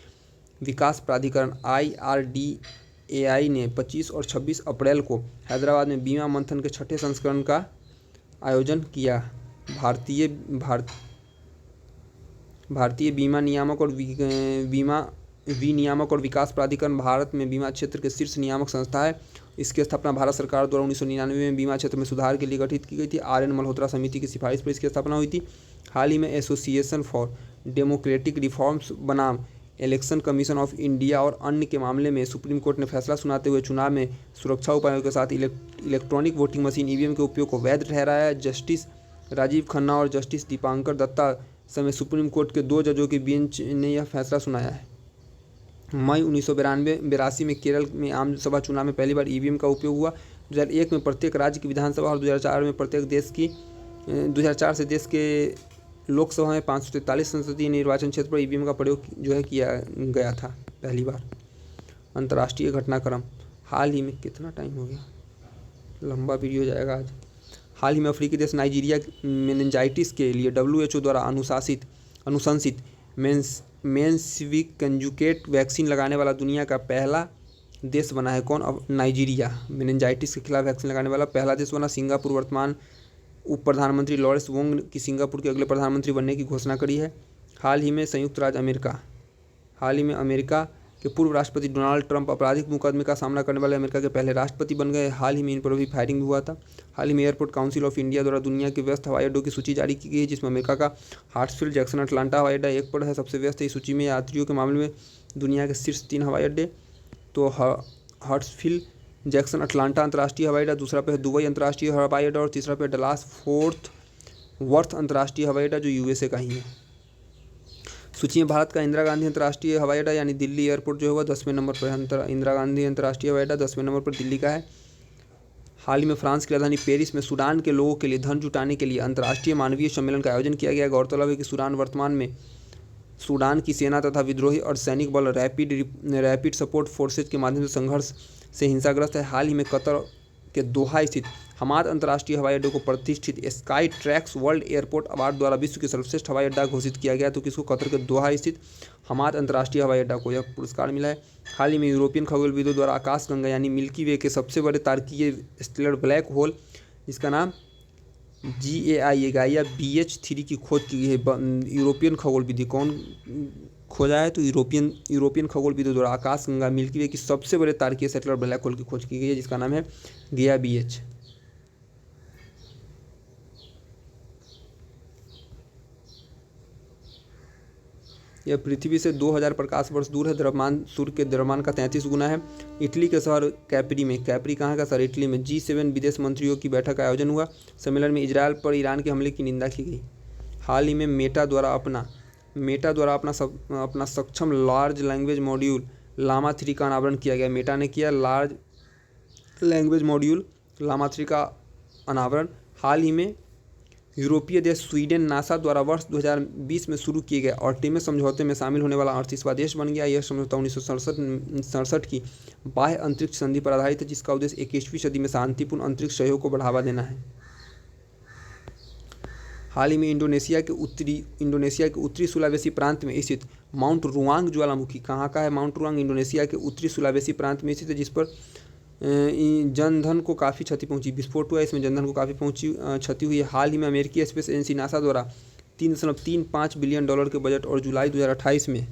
विकास प्राधिकरण IRDAI ने 25 और 26 अप्रैल को हैदराबाद में बीमा मंथन के 6ठे संस्करण का आयोजन किया। भारतीय बीमा नियामक और विकास प्राधिकरण भारत में बीमा क्षेत्र के शीर्ष नियामक संस्था है। इसकी स्थापना भारत सरकार द्वारा 1999 में बीमा क्षेत्र में सुधार के लिए गठित की गई थी। RN मल्होत्रा समिति की सिफारिश पर इसकी स्थापना हुई थी। हाल ही में एसोसिएशन फॉर डेमोक्रेटिक रिफॉर्म्स बनाम इलेक्शन कमीशन ऑफ इंडिया और अन्य के मामले में सुप्रीम कोर्ट ने फैसला सुनाते हुए चुनाव में सुरक्षा उपायों के साथ इलेक्ट्रॉनिक वोटिंग मशीन EVM के उपयोग को वैध ठहराया है। जस्टिस राजीव खन्ना और जस्टिस दीपांकर दत्ता समेत सुप्रीम कोर्ट के 2 जजों की बेंच ने यह फैसला सुनाया है। मई 1982 में केरल में आम सभा चुनाव में पहली बार EVM का उपयोग हुआ। 2001 में प्रत्येक राज्य की विधानसभा और 2004 से देश के लोकसभा में 543 संसदीय निर्वाचन क्षेत्र पर EVM का प्रयोग जो है किया गया था पहली बार। अंतर्राष्ट्रीय घटनाक्रम हाल ही में, कितना टाइम हो गया, लंबा वीडियो जाएगा आज। हाल ही में अफ्रीकी देश नाइजीरिया मेनिंजाइटिस के लिए WHO द्वारा अनुशंसित मेन्सविक कंजुगेट वैक्सीन लगाने वाला दुनिया का पहला देश बना है कौन? अब नाइजीरिया मेनिंजाइटिस के खिलाफ वैक्सीन लगाने वाला पहला देश बना। सिंगापुर वर्तमान उप प्रधानमंत्री लॉरेंस वोंग की सिंगापुर के अगले प्रधानमंत्री बनने की घोषणा करी है। हाल ही में अमेरिका के पूर्व राष्ट्रपति डोनाल्ड ट्रंप आपराधिक मुकदमे का सामना करने वाले अमेरिका के पहले राष्ट्रपति बन गए। हाल ही में इन पर भी फायरिंग भी हुआ था। हाल ही में एयरपोर्ट काउंसिल ऑफ इंडिया द्वारा दुनिया के व्यस्त हवाई अड्डों की सूची जारी की गई है, जिसमें अमेरिका का हार्ट्सफील्ड जैक्सन अटलांटा हवाई अड्डा एक पर है, सबसे व्यस्त है। इस सूची में यात्रियों के मामले में दुनिया के शीर्ष 3 हवाई अड्डे तो हार्ट्सफील्ड जैक्सन अटलांटा अंतर्राष्ट्रीय हवाई अड्डा, दूसरा पे है दुबई अंतर्राष्ट्रीय हवाई अड्डा और तीसरा पे डलास फोर्ट वर्थ अंतर्राष्ट्रीय हवाई अड्डा जो यूएसए का ही है। सूची में भारत का इंदिरा गांधी अंतर्राष्ट्रीय हवाई अड्डा यानी दिल्ली एयरपोर्ट जो है वह 10वें नंबर पर है। इंदिरा गांधी अंतर्राष्ट्रीय हवाई अड्डा 10वें नंबर पर दिल्ली का है। हाल ही में फ्रांस की राजधानी पेरिस में सूडान के लोगों के लिए धन जुटाने के लिए अंतर्राष्ट्रीय मानवीय सम्मेलन का आयोजन किया गया। गौरतलब है कि सूडान की सेना तथा विद्रोही और सैनिक बल रैपिड सपोर्ट फोर्सेज के माध्यम से संघर्ष से हिंसाग्रस्त है। हाल ही में कतर के दोहा स्थित हमाद अंतर्राष्ट्रीय हवाई अड्डे को प्रतिष्ठित sky tracks world airport award द्वारा विश्व के सर्वश्रेष्ठ हवाई अड्डा घोषित किया गया। तो किसको? कतर के दोहा स्थित हमाद अंतर्राष्ट्रीय हवाई अड्डा को यह पुरस्कार मिला है। हाल ही में यूरोपियन खगोलविदों द्वारा आकाशगंगा यानी मिल्की वे के सबसे बड़े तारकीय स्टेलर ब्लैक होल जिसका नाम GAIA गाइया BH3 की खोज की गई है। यूरोपियन खगोलविद कौन खोजा है? तो यूरोपियन खगोलविदों द्वारा आकाशगंगा मिल्की वे की सबसे बड़े तारकीय स्टेलर ब्लैक होल की खोज की गई है, जिसका नाम है गाइया BH। यह पृथ्वी से 2000 प्रकाश वर्ष दूर है। द्रव्यमान सूर्य के द्रव्यमान का 33 गुना है। इटली के शहर कैप्री कहाँ का शहर? इटली में G7 विदेश मंत्रियों की बैठक का आयोजन हुआ। सम्मेलन में इजरायल पर ईरान के हमले की निंदा की गई। हाल ही में मेटा द्वारा अपना सक्षम लार्ज लैंग्वेज मॉड्यूल लामा 3 का अनावरण किया गया। मेटा ने किया लार्ज लैंग्वेज मॉड्यूल लामा 3 का अनावरण। हाल ही में यूरोपीय देश स्वीडन नासा द्वारा वर्ष 2020 में शुरू किए गए आर्टेमिस समझौते में शामिल होने वाला 38वां देश बन गया। यह समझौता 1967 की बाह्य अंतरिक्ष संधि पर आधारित है, जिसका उद्देश्य 21वीं सदी में शांतिपूर्ण अंतरिक्ष सहयोग को बढ़ावा देना है। हाल ही में इंडोनेशिया के उत्तरी सुलावेसी प्रांत में स्थित माउंट रुआंग ज्वालामुखी कहाँ का है? माउंट रुआंग इंडोनेशिया के उत्तरी सुलावेसी प्रांत में स्थित है, जिस पर जनधन को काफ़ी क्षति पहुंची। विस्फोट हुआ, इसमें जनधन को काफ़ी क्षति हुई है। हाल ही में अमेरिकी स्पेस एजेंसी नासा द्वारा $3.35 बिलियन के बजट और जुलाई 2028 में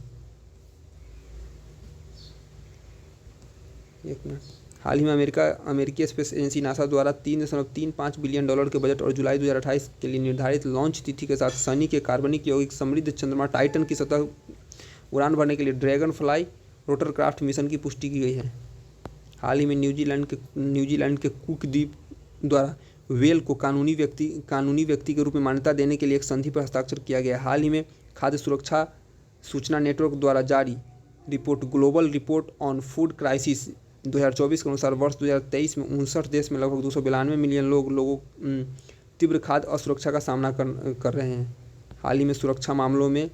हाल ही में अमेरिकी स्पेस एजेंसी नासा द्वारा $3.35 बिलियन के बजट और जुलाई 2028 के लिए निर्धारित लॉन्च तिथि के साथ शनि के कार्बनिक यौगिक समृद्ध चंद्रमा टाइटन की सतह उड़ान भरने के लिए ड्रैगन फ्लाई रोटरक्राफ्ट मिशन की पुष्टि की गई है। हाल ही में न्यूजीलैंड के कुक द्वीप द्वारा व्हेल को कानूनी व्यक्ति के रूप में मान्यता देने के लिए एक संधि पर हस्ताक्षर किया गया। हाल ही में खाद्य सुरक्षा सूचना नेटवर्क द्वारा जारी report global report on food crisis 2024 के अनुसार वर्ष 2023 में 59 देश में लगभग 292 मिलियन लोगों तीव्र खाद्य असुरक्षा का सामना कर रहे हैं। हाल ही में सुरक्षा मामलों में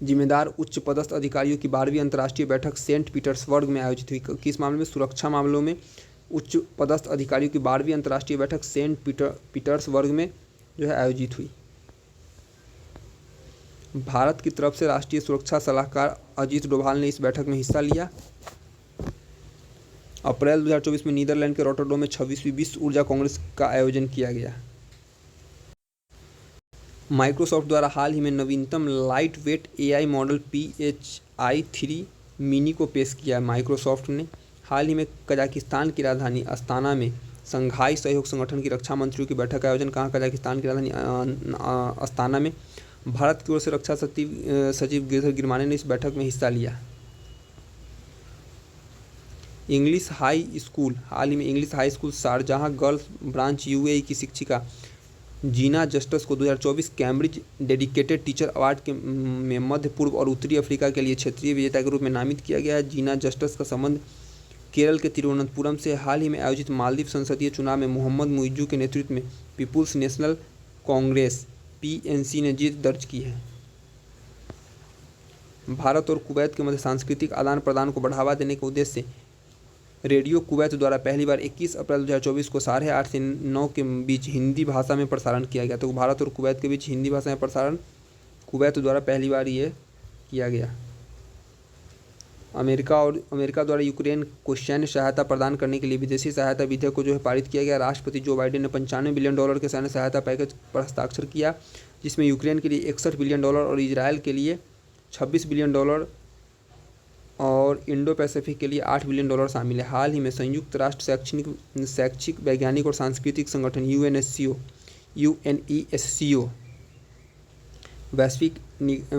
जिम्मेदार उच्च पदस्थ अधिकारियों की 12वीं अंतर्राष्ट्रीय बैठक सेंट पीटर्सबर्ग में आयोजित हुई। किस मामले में? सुरक्षा मामलों में उच्च पदस्थ अधिकारियों की 12वीं अंतर्राष्ट्रीय बैठक सेंट पीटर्सबर्ग में जो है आयोजित हुई। भारत की तरफ से राष्ट्रीय सुरक्षा सलाहकार अजीत डोभाल ने इस बैठक में हिस्सा लिया। अप्रैल 2024 में नीदरलैंड के रॉटरडैम में 26वीं विश्व ऊर्जा कांग्रेस का आयोजन किया गया। माइक्रोसॉफ्ट द्वारा हाल ही में नवीनतम light weight AI model PHI-3 mini को पेश किया। माइक्रोसॉफ्ट ने हाल ही में कजाकिस्तान की राजधानी अस्ताना में संघाई सहयोग संगठन की रक्षा मंत्रियों की बैठक का आयोजन कहाँ? कजाकिस्तान की राजधानी अस्ताना में। भारत की ओर से रक्षा सचिव गिरधर गिरमाने ने इस बैठक में हिस्सा लिया। इंग्लिश हाई स्कूल हाल ही में English high school Sharjah girls branch UAE की शिक्षिका जीना जस्टस को 2024 कैम्ब्रिज डेडिकेटेड टीचर अवार्ड में मध्य पूर्व और उत्तरी अफ्रीका के लिए क्षेत्रीय विजेता के रूप में नामित किया गया है। जीना जस्टस का संबंध केरल के तिरुवनंतपुरम से। हाल ही में आयोजित मालदीव संसदीय चुनाव में मोहम्मद मुइज्जू के नेतृत्व में पीपुल्स नेशनल कांग्रेस PNC ने जीत दर्ज की है। भारत और कुवैत के मध्य सांस्कृतिक आदान प्रदान को बढ़ावा देने के उद्देश्य से रेडियो कुवैत द्वारा पहली बार 21 अप्रैल 2024 को 8:30 से 9 के बीच हिंदी भाषा में प्रसारण किया गया। तो भारत और कुवैत के बीच हिंदी भाषा में प्रसारण कुवैत द्वारा पहली बार ये किया गया। अमेरिका द्वारा यूक्रेन को सैन्य सहायता प्रदान करने के लिए विदेशी सहायता विधेयक को जो है पारित किया गया। राष्ट्रपति जो बाइडेन ने $95 बिलियन के सैन्य सहायता पैकेज पर हस्ताक्षर किया, जिसमें यूक्रेन के लिए $61 बिलियन और इजरायल के लिए $26 बिलियन और इंडो पैसिफिक के लिए $8 बिलियन शामिल है। हाल ही में संयुक्त राष्ट्र शैक्षिक वैज्ञानिक और सांस्कृतिक संगठन UNESCO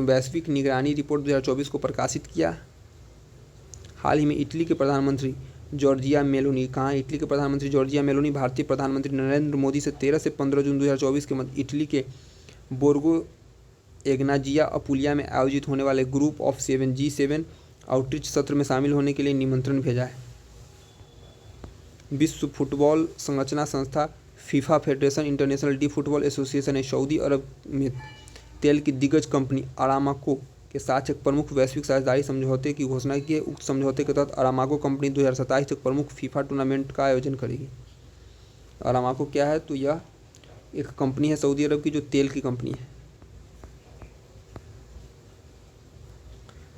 वैश्विक निगरानी रिपोर्ट 2024 को प्रकाशित किया। हाल ही में इटली के प्रधानमंत्री जॉर्जिया मेलोनी भारतीय प्रधानमंत्री नरेंद्र मोदी से 13 से 15 जून 2024 के मध्य इटली के बोर्गो एग्नाजिया अपुलिया में आयोजित होने वाले ग्रुप ऑफ 7 G7 आउटरीच सत्र में शामिल होने के लिए निमंत्रण भेजा है। विश्व फुटबॉल संरचना संस्था FIFA federation international D football association ने सऊदी अरब में तेल की दिग्गज कंपनी अरामाको के साथ एक प्रमुख वैश्विक साझेदारी समझौते की घोषणा की है। उक्त समझौते के तहत अरामाको कंपनी 2027 तक प्रमुख फीफा टूर्नामेंट का आयोजन करेगी। अरामाको क्या है? तो यह एक कंपनी है सऊदी अरब की जो तेल की कंपनी है।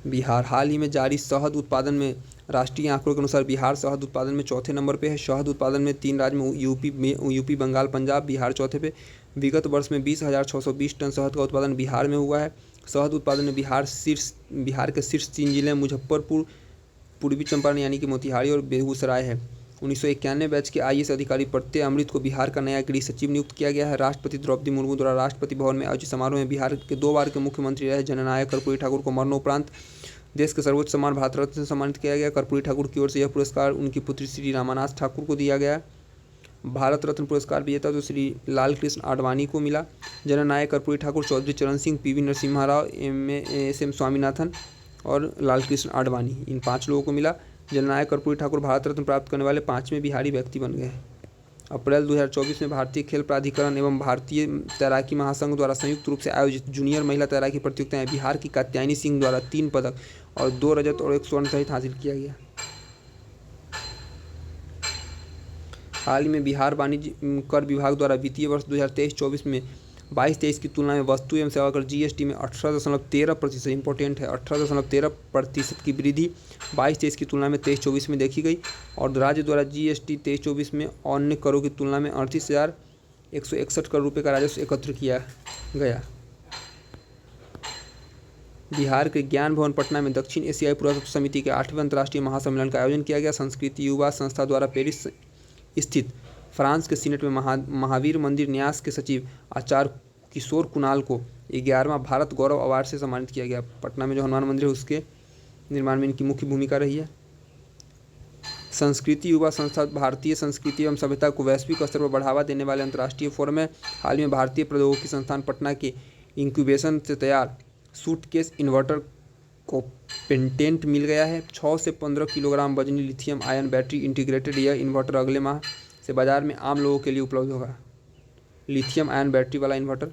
बिहार हाल ही में जारी शहद उत्पादन में राष्ट्रीय आंकड़ों के अनुसार बिहार शहद उत्पादन में चौथे नंबर पे है। शहद उत्पादन में 3 राज्य में यूपी, बंगाल, पंजाब, बिहार चौथे पे। विगत वर्ष में 20,620 टन शहद का उत्पादन बिहार में हुआ है। शहद उत्पादन में बिहार के शीर्ष 3 जिले मुजफ्फरपुर, पूर्वी चंपारण यानी कि मोतिहारी और बेगूसराय है। 1991 बैच के IAS अधिकारी प्रत्यय अमृत को बिहार का नया गृह सचिव नियुक्त किया गया है। राष्ट्रपति द्रौपदी मुर्मू द्वारा राष्ट्रपति भवन में आयोजित समारोह में बिहार के 2 बार के मुख्यमंत्री रहे जननायक कर्पूरी ठाकुर को मरणोपरांत देश के सर्वोच्च सम्मान भारत रत्न से सम्मानित किया गया। कर्पूरी ठाकुर की ओर से यह पुरस्कार उनकी पुत्री श्री रामानाथ ठाकुर को दिया गया। भारत रत्न पुरस्कार विजेता तो श्री लालकृष्ण आडवाणी को मिला। जननायक कर्पूरी ठाकुर, चौधरी चरण सिंह, PV नरसिम्हा राव, SM स्वामीनाथन और लालकृष्ण आडवाणी, इन 5 लोगों को मिला। जननायक कर्पूरी ठाकुर भारत रत्न प्राप्त करने वाले 5वें बिहारी व्यक्ति बन गए। अप्रैल 2024 में भारतीय खेल प्राधिकरण एवं भारतीय तैराकी महासंघ द्वारा संयुक्त रूप से आयोजित जूनियर महिला तैराकी प्रतियोगिताएं बिहार की कात्यायनी सिंह द्वारा 3 पदक और 2 रजत और 1 स्वर्ण सहित हासिल किया गया। हाल ही में बिहार वाणिज्य कर विभाग द्वारा वित्तीय वर्ष 2023-24 में 22-23 की तुलना में वस्तु एवं सेवा कर GST में 18.13%, इंपॉर्टेंट है, 18.13% की वृद्धि 22-23 की तुलना में 23-24 में देखी गई। और राज्य द्वारा GST 23-24 में अन्य करों की तुलना में 38,161 करोड़ रुपये का राजस्व एकत्र किया गया। बिहार के ज्ञान भवन पटना में दक्षिण एशियाई पुरातत्व समिति के 8वें अंतर्राष्ट्रीय महासम्मेलन का आयोजन किया गया। संस्कृति युवा संस्था द्वारा पेरिस स्थित फ्रांस के सीनेट में महावीर मंदिर न्यास के सचिव आचार्य किशोर कुणाल को 11वां भारत गौरव अवार्ड से सम्मानित किया गया। पटना में जो हनुमान मंदिर है उसके निर्माण में इनकी मुख्य भूमिका रही है। संस्कृति युवा संस्था भारतीय संस्कृति एवं सभ्यता को वैश्विक स्तर पर बढ़ावा देने वाले अंतर्राष्ट्रीय फोरम है। हाल में भारतीय प्रौद्योगिकी संस्थान पटना के इंक्यूबेशन से तैयार सूटकेस इन्वर्टर को पेटेंट मिल गया है। 6 से 15 किलोग्राम वजनी लिथियम आयन बैटरी इंटीग्रेटेड यह इन्वर्टर अगले माह से बाजार में आम लोगों के लिए उपलब्ध होगा। लिथियम आयन बैटरी वाला इन्वर्टर।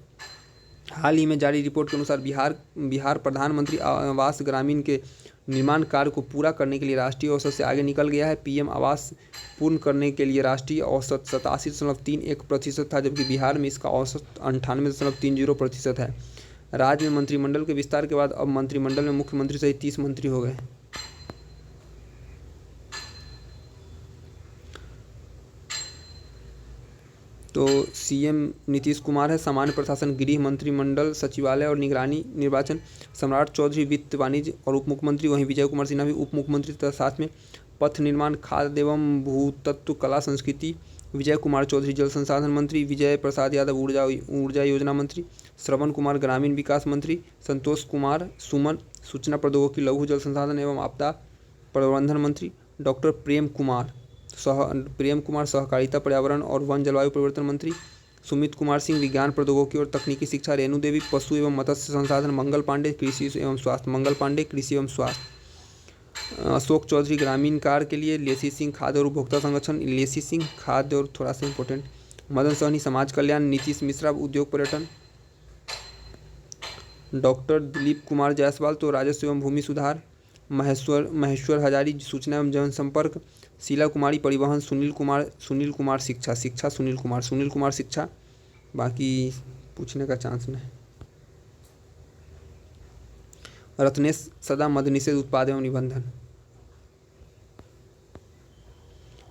हाल ही में जारी रिपोर्ट के अनुसार बिहार प्रधानमंत्री आवास ग्रामीण के निर्माण कार्य को पूरा करने के लिए राष्ट्रीय औसत से आगे निकल गया है। PM आवास पूर्ण करने के लिए राष्ट्रीय औसत 87.31% था, जबकि बिहार में इसका औसत 98.30% है। राज्य में मंत्रिमंडल के विस्तार के बाद अब मंत्रिमंडल में मुख्यमंत्री सहित 30 मंत्री हो गए। तो CM नीतीश कुमार है, सामान्य प्रशासन, गृह, मंत्रिमंडल, सचिवालय और निगरानी निर्वाचन। सम्राट चौधरी वित्त वाणिज्य और उप मुख्यमंत्री, वहीं विजय कुमार सिन्हा भी उप मुख्यमंत्री तथा साथ में पथ निर्माण, खाद्य एवं भूतत्व, कला संस्कृति। विजय कुमार चौधरी जल संसाधन मंत्री, विजय प्रसाद यादव ऊर्जा योजना मंत्री, श्रवण कुमार ग्रामीण विकास मंत्री, संतोष कुमार सुमन सूचना प्रौद्योगिकी, लघु जल संसाधन एवं आपदा प्रबंधन मंत्री, डॉक्टर प्रेम कुमार सहकारिता, पर्यावरण और वन जलवायु परिवर्तन मंत्री, सुमित कुमार सिंह विज्ञान प्रौद्योगिकी और तकनीकी शिक्षा, रेणु देवी पशु एवं मत्स्य संसाधन, मंगल पांडे कृषि एवं स्वास्थ्य, अशोक चौधरी ग्रामीण कार्य के लिए, लेसी सिंह खाद्य और उपभोक्ता संगठन, लेसी सिंह खाद्य और थोड़ा सा इंपॉर्टेंट, मदन सहनी समाज कल्याण, नीतीश मिश्रा उद्योग पर्यटन, डॉक्टर दिलीप कुमार जायसवाल तो राजस्व एवं भूमि सुधार, महेश्वर हजारी सूचना एवं जनसंपर्क, शीला कुमारी परिवहन, सुनील कुमार शिक्षा, बाकी पूछने का चांस नहीं। रत्नेश सदा मद्य निषेध उत्पाद एवं निबंधन।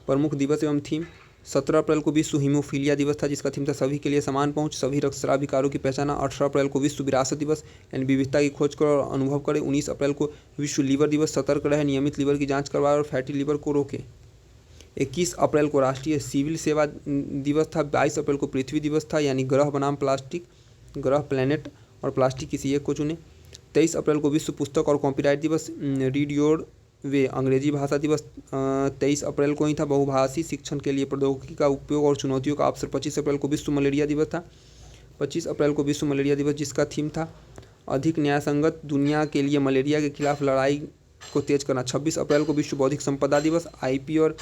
प्रमुख दिवस एवं थीम। 17 अप्रैल को विश्व हीमोफीलिया दिवस था, जिसका थीम था सभी के लिए समान पहुंच, सभी रक्तस्राव विकारों की पहचान। 18 अप्रैल को विश्व विरासत दिवस यानी विविधता की खोज करो और अनुभव करें। 19 अप्रैल को विश्व लीवर दिवस, सतर्क रहे, नियमित लीवर की जांच करवाएं और फैटी लीवर को रोकें। 21 अप्रैल को राष्ट्रीय सिविल सेवा दिवस था। 22 अप्रैल को पृथ्वी दिवस था, यानी ग्रह बनाम प्लास्टिक, ग्रह प्लैनेट और प्लास्टिक किसी एक को चुने। 23 अप्रैल को विश्व पुस्तक और कॉपीराइट दिवस, रीड योर वे अंग्रेजी भाषा दिवस 23 अप्रैल को ही था। बहुभाषी शिक्षण के लिए प्रौद्योगिकी का उपयोग और चुनौतियों का अवसर। 25 अप्रैल को विश्व मलेरिया दिवस था। 25 अप्रैल को विश्व मलेरिया दिवस, जिसका थीम था अधिक न्यायसंगत दुनिया के लिए मलेरिया के खिलाफ लड़ाई को तेज करना। 26 अप्रैल को विश्व बौद्धिक संपदा दिवस, आईपी और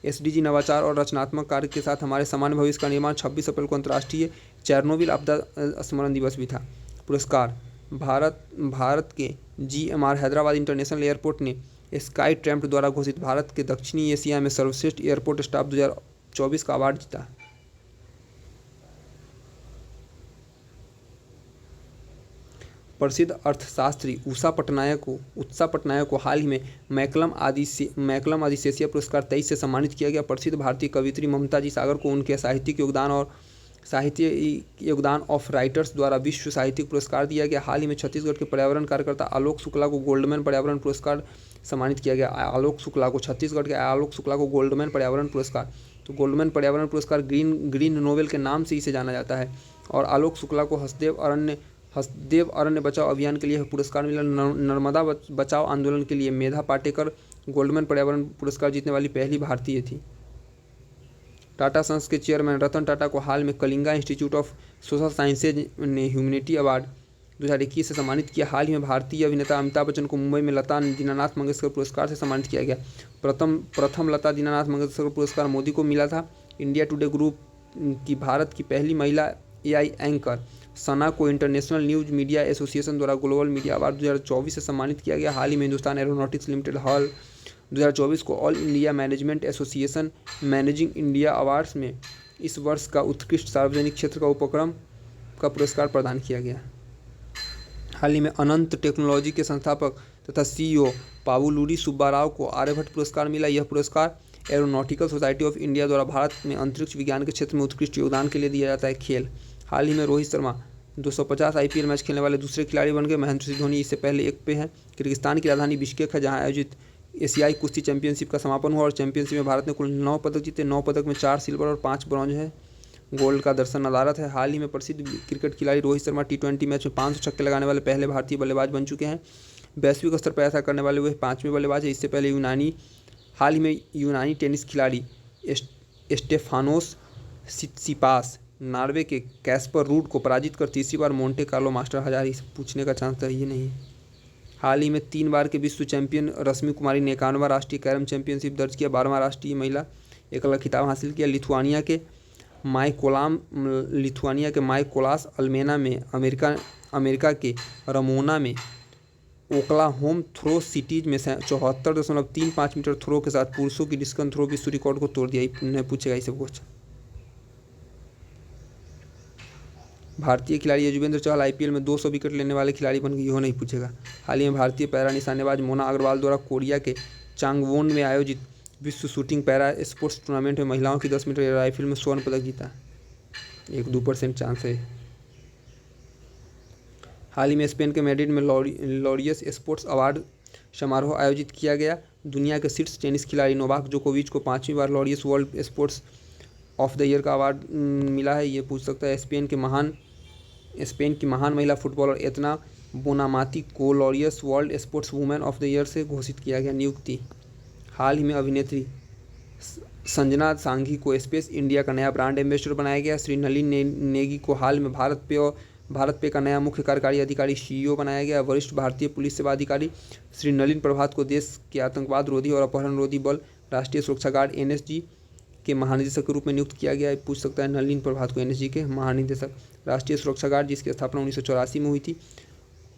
एसडीजी नवाचार और रचनात्मक कार्य के साथ हमारे समान भविष्य का निर्माण। 26 अप्रैल को अंतर्राष्ट्रीय चेरनोबिल आपदा स्मरण दिवस भी था। पुरस्कार। भारत के जीएमआर हैदराबाद इंटरनेशनल एयरपोर्ट ने स्काई ट्रैम्प द्वारा घोषित भारत के दक्षिणी एशिया में सर्वश्रेष्ठ एयरपोर्ट स्टाफ 2024 का अवार्ड जीता। प्रसिद्ध अर्थशास्त्री उत्सा पटनायक को हाल ही में मैकलम आदिशेषिया पुरस्कार 23 से सम्मानित किया गया। प्रसिद्ध भारतीय कवयित्री ममता जी सागर को उनके साहित्यिक योगदान ऑफ राइटर्स द्वारा विश्व साहित्यिक पुरस्कार दिया गया। हाल ही में छत्तीसगढ़ के पर्यावरण कार्यकर्ता आलोक शुक्ला को गोल्डमैन पर्यावरण पुरस्कार सम्मानित किया गया। छत्तीसगढ़ के आलोक शुक्ला को गोल्डमैन पर्यावरण पुरस्कार, तो गोल्डमैन पर्यावरण पुरस्कार ग्रीन नोबेल के नाम से इसे जाना जाता है। और आलोक शुक्ला को हसदेव अरण्य बचाओ अभियान के लिए पुरस्कार मिला। नर्मदा बचाओ आंदोलन के लिए मेधा पाटेकर गोल्डमैन पर्यावरण पुरस्कार जीतने वाली पहली भारतीय थी। टाटा सन्स के चेयरमैन रतन टाटा को हाल में Kalinga institute of social sciences ने ह्यूमैनिटी अवार्ड 2021 से सम्मानित किया। हाल ही में भारतीय अभिनेता अमिताभ बच्चन को मुंबई में लता दीनानाथ मंगेशकर पुरस्कार से सम्मानित किया गया। प्रथम लता दीनानाथ मंगेशकर पुरस्कार मोदी को मिला था। इंडिया टुडे ग्रुप की भारत की पहली महिला एआई एंकर सना को इंटरनेशनल न्यूज मीडिया एसोसिएशन द्वारा ग्लोबल मीडिया अवार्ड 2024 से सम्मानित किया गया। हाल ही में हिंदुस्तान एरोनॉटिक्स लिमिटेड हॉल 2024 को all India management association managing India awards में इस वर्ष का उत्कृष्ट सार्वजनिक क्षेत्र का उपक्रम का पुरस्कार प्रदान किया गया। हाल ही में अनंत टेक्नोलॉजी के संस्थापक तथा सीईओ पावुलूरी सुब्बाराव को आर्यभट्ट पुरस्कार मिला। यह पुरस्कार एरोनॉटिकल सोसाइटी ऑफ इंडिया द्वारा भारत में अंतरिक्ष विज्ञान के क्षेत्र में उत्कृष्ट योगदान के लिए दिया जाता है। खेल। हाल ही में रोहित शर्मा 250 आईपीएल मैच खेलने वाले दूसरे खिलाड़ी बन गए। महेंद्र सिंह धोनी इससे पहले एक पे हैं। किर्गिस्तान की राजधानी बिश्केक है, जहां आयोजित एशियाई कुश्ती चैंपियनशिप का समापन हुआ और चैंपियनशिप में भारत ने कुल 9 पदक जीते। 9 पदक में 4 सिल्वर और 5 ब्रॉन्ज है। गोल्ड का दर्शन नदारत है। हाल ही में प्रसिद्ध क्रिकेट खिलाड़ी रोहित शर्मा टी20 मैच में 500 छक्के लगाने वाले पहले भारतीय बल्लेबाज बन चुके हैं। वैश्विक स्तर पर ऐसा करने वाले वे 5वें बल्लेबाज हैं। इससे पहले हाल ही में यूनानी टेनिस खिलाड़ी स्टेफानोस सिट्सिपास नॉर्वे के कैस्पर रूड को पराजित कर तीसरी बार मोंटे कार्लो मास्टर 1000 पूछने का चांस तो ये नहीं है। हाल ही में 3 बार के विश्व चैंपियन रश्मि कुमारी ने 51वां राष्ट्रीय कैरम चैंपियनशिप दर्ज किया। 12वां राष्ट्रीय महिला एकल खिताब हासिल किया। लिथुआनिया के माइकोलास अल्मेना में अमेरिका के रमोना में ओक्लाहोमा थ्रो सिटीज में 74.35 मीटर थ्रो के साथ पुरुषों की डिस्कन थ्रो विश्व रिकॉर्ड को तोड़ दिया। नहीं पूछेगा इसे कुछ। भारतीय खिलाड़ी युजवेंद्र चहल आईपीएल में 200 विकेट लेने वाले खिलाड़ी बन गए। यह नहीं पूछेगा। हाल ही में भारतीय पैरा निशानेबाज मोना अग्रवाल द्वारा कोरिया के चांगवोन में आयोजित विश्व शूटिंग पैरा स्पोर्ट्स टूर्नामेंट में महिलाओं की 10 मीटर राइफल में स्वर्ण पदक जीता। 1-2% चांस है। हाल ही में स्पेन के मैड्रिड में लॉरियस स्पोर्ट्स अवार्ड समारोह आयोजित किया गया। दुनिया के शीर्ष टेनिस खिलाड़ी नोवाक जोकोविच को 5वीं बार Laureus world sports of the year का अवार्ड मिला है। ये पूछ सकता है। स्पेन की महान महिला फुटबॉलर एतना बोनामाती को Laureus world sports women of the year से घोषित किया गया। नियुक्ति। हाल ही में अभिनेत्री संजना सांघी को स्पेस इंडिया का नया ब्रांड एम्बेसडर बनाया गया। श्री नलिन नेगी को हाल में भारत पे का नया मुख्य कार्यकारी अधिकारी सीईओ बनाया गया। वरिष्ठ भारतीय पुलिस सेवा अधिकारी श्री नलिन प्रभात को देश के आतंकवाद रोधी और अपहरण रोधी बल राष्ट्रीय सुरक्षा गार्ड एनएसजी के महानिदेशक के रूप में नियुक्त किया गया। पूछ सकता है नलिन प्रभात को एनएसजी के महानिदेशक। राष्ट्रीय सुरक्षा गार्ड जिसकी स्थापना 1984 में हुई थी।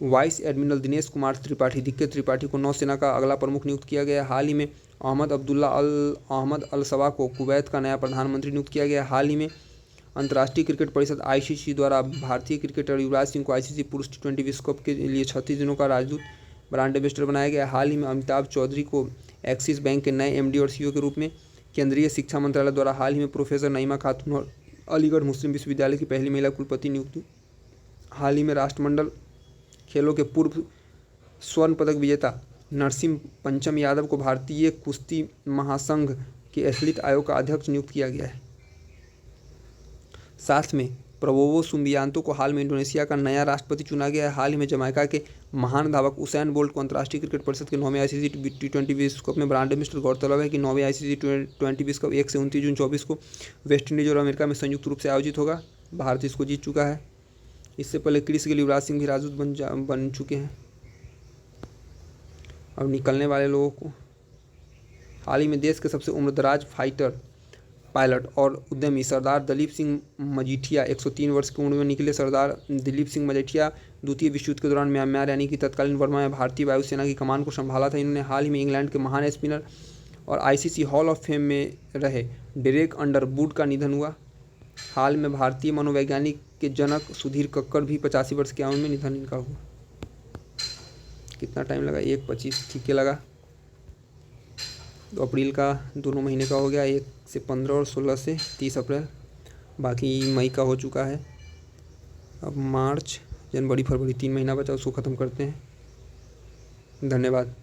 वाइस एडमिरल दिनेश कुमार त्रिपाठी को नौसेना का अगला प्रमुख नियुक्त किया गया। हाल ही में अहमद अल सबा को कुवैत का नया प्रधानमंत्री नियुक्त किया गया। हाल ही में अंतर्राष्ट्रीय क्रिकेट परिषद आईसीसी द्वारा भारतीय क्रिकेटर युवराज सिंह को आईसीसी पुरुष टी20 विश्व कप के लिए 36 दिनों का राजदूत ब्रांड एम्बेसडर बनाया गया। हाल ही में अमिताभ चौधरी को एक्सिस बैंक के नए एमडी और सीईओ के रूप में केंद्रीय शिक्षा मंत्रालय द्वारा हाल ही में प्रोफेसर नईमा खातून और अलीगढ़ मुस्लिम विश्वविद्यालय की पहली महिला कुलपति नियुक्ति। हाल ही में राष्ट्रमंडल खेलों के पूर्व स्वर्ण पदक विजेता नरसिंह पंचम यादव को भारतीय कुश्ती महासंघ के एथलीट आयोग का अध्यक्ष नियुक्त किया गया है। साथ में प्रबोवो सुबियांतो को हाल में इंडोनेशिया का नया राष्ट्रपति चुना गया है। हाल ही में जमैका के महान धावक उसैन बोल्ट को अंतर्राष्ट्रीय क्रिकेट परिषद के 9वें आईसीसी T20 विश्व कप में ब्रांड एम्बेसडर। गौरतलब है कि 9वें आईसीसी T20 विश्व कप 1 से 29 जून 2024 को वेस्टइंडीज और अमेरिका में संयुक्त रूप से आयोजित होगा। भारत इसको जीत चुका है। इससे पहले क्रिस गेल, युवराज सिंह भी राजदूत बन चुके हैं। अब निकलने वाले लोगों को हाल ही में देश के सबसे उम्रदराज फाइटर पायलट और उद्यमी सरदार दलीप सिंह मजीठिया 103 वर्ष की उम्र में निकले। सरदार दलीप सिंह मजीठिया द्वितीय विश्व युद्ध के दौरान म्यांमार यानी कि तत्कालीन बर्मा में भारतीय वायुसेना की कमान को संभाला था। इन्होंने हाल ही में इंग्लैंड के महान स्पिनर और आईसीसी हॉल ऑफ फेम में रहे डेरेक अंडरवुड का निधन हुआ। हाल में भारतीय मनोवैज्ञानिक के जनक सुधीर कक्कड़ भी 85 वर्ष की आयु में निधन इनका हुआ। कितना टाइम लगा? 1:25 ठीक है लगा। 2 अप्रैल का दोनों महीने का हो गया, 1 से 15 और 16 से 30 अप्रैल। बाकी मई का हो चुका है। अब मार्च, जनवरी, फरवरी 3 महीना बचा, उसको ख़त्म करते हैं। धन्यवाद।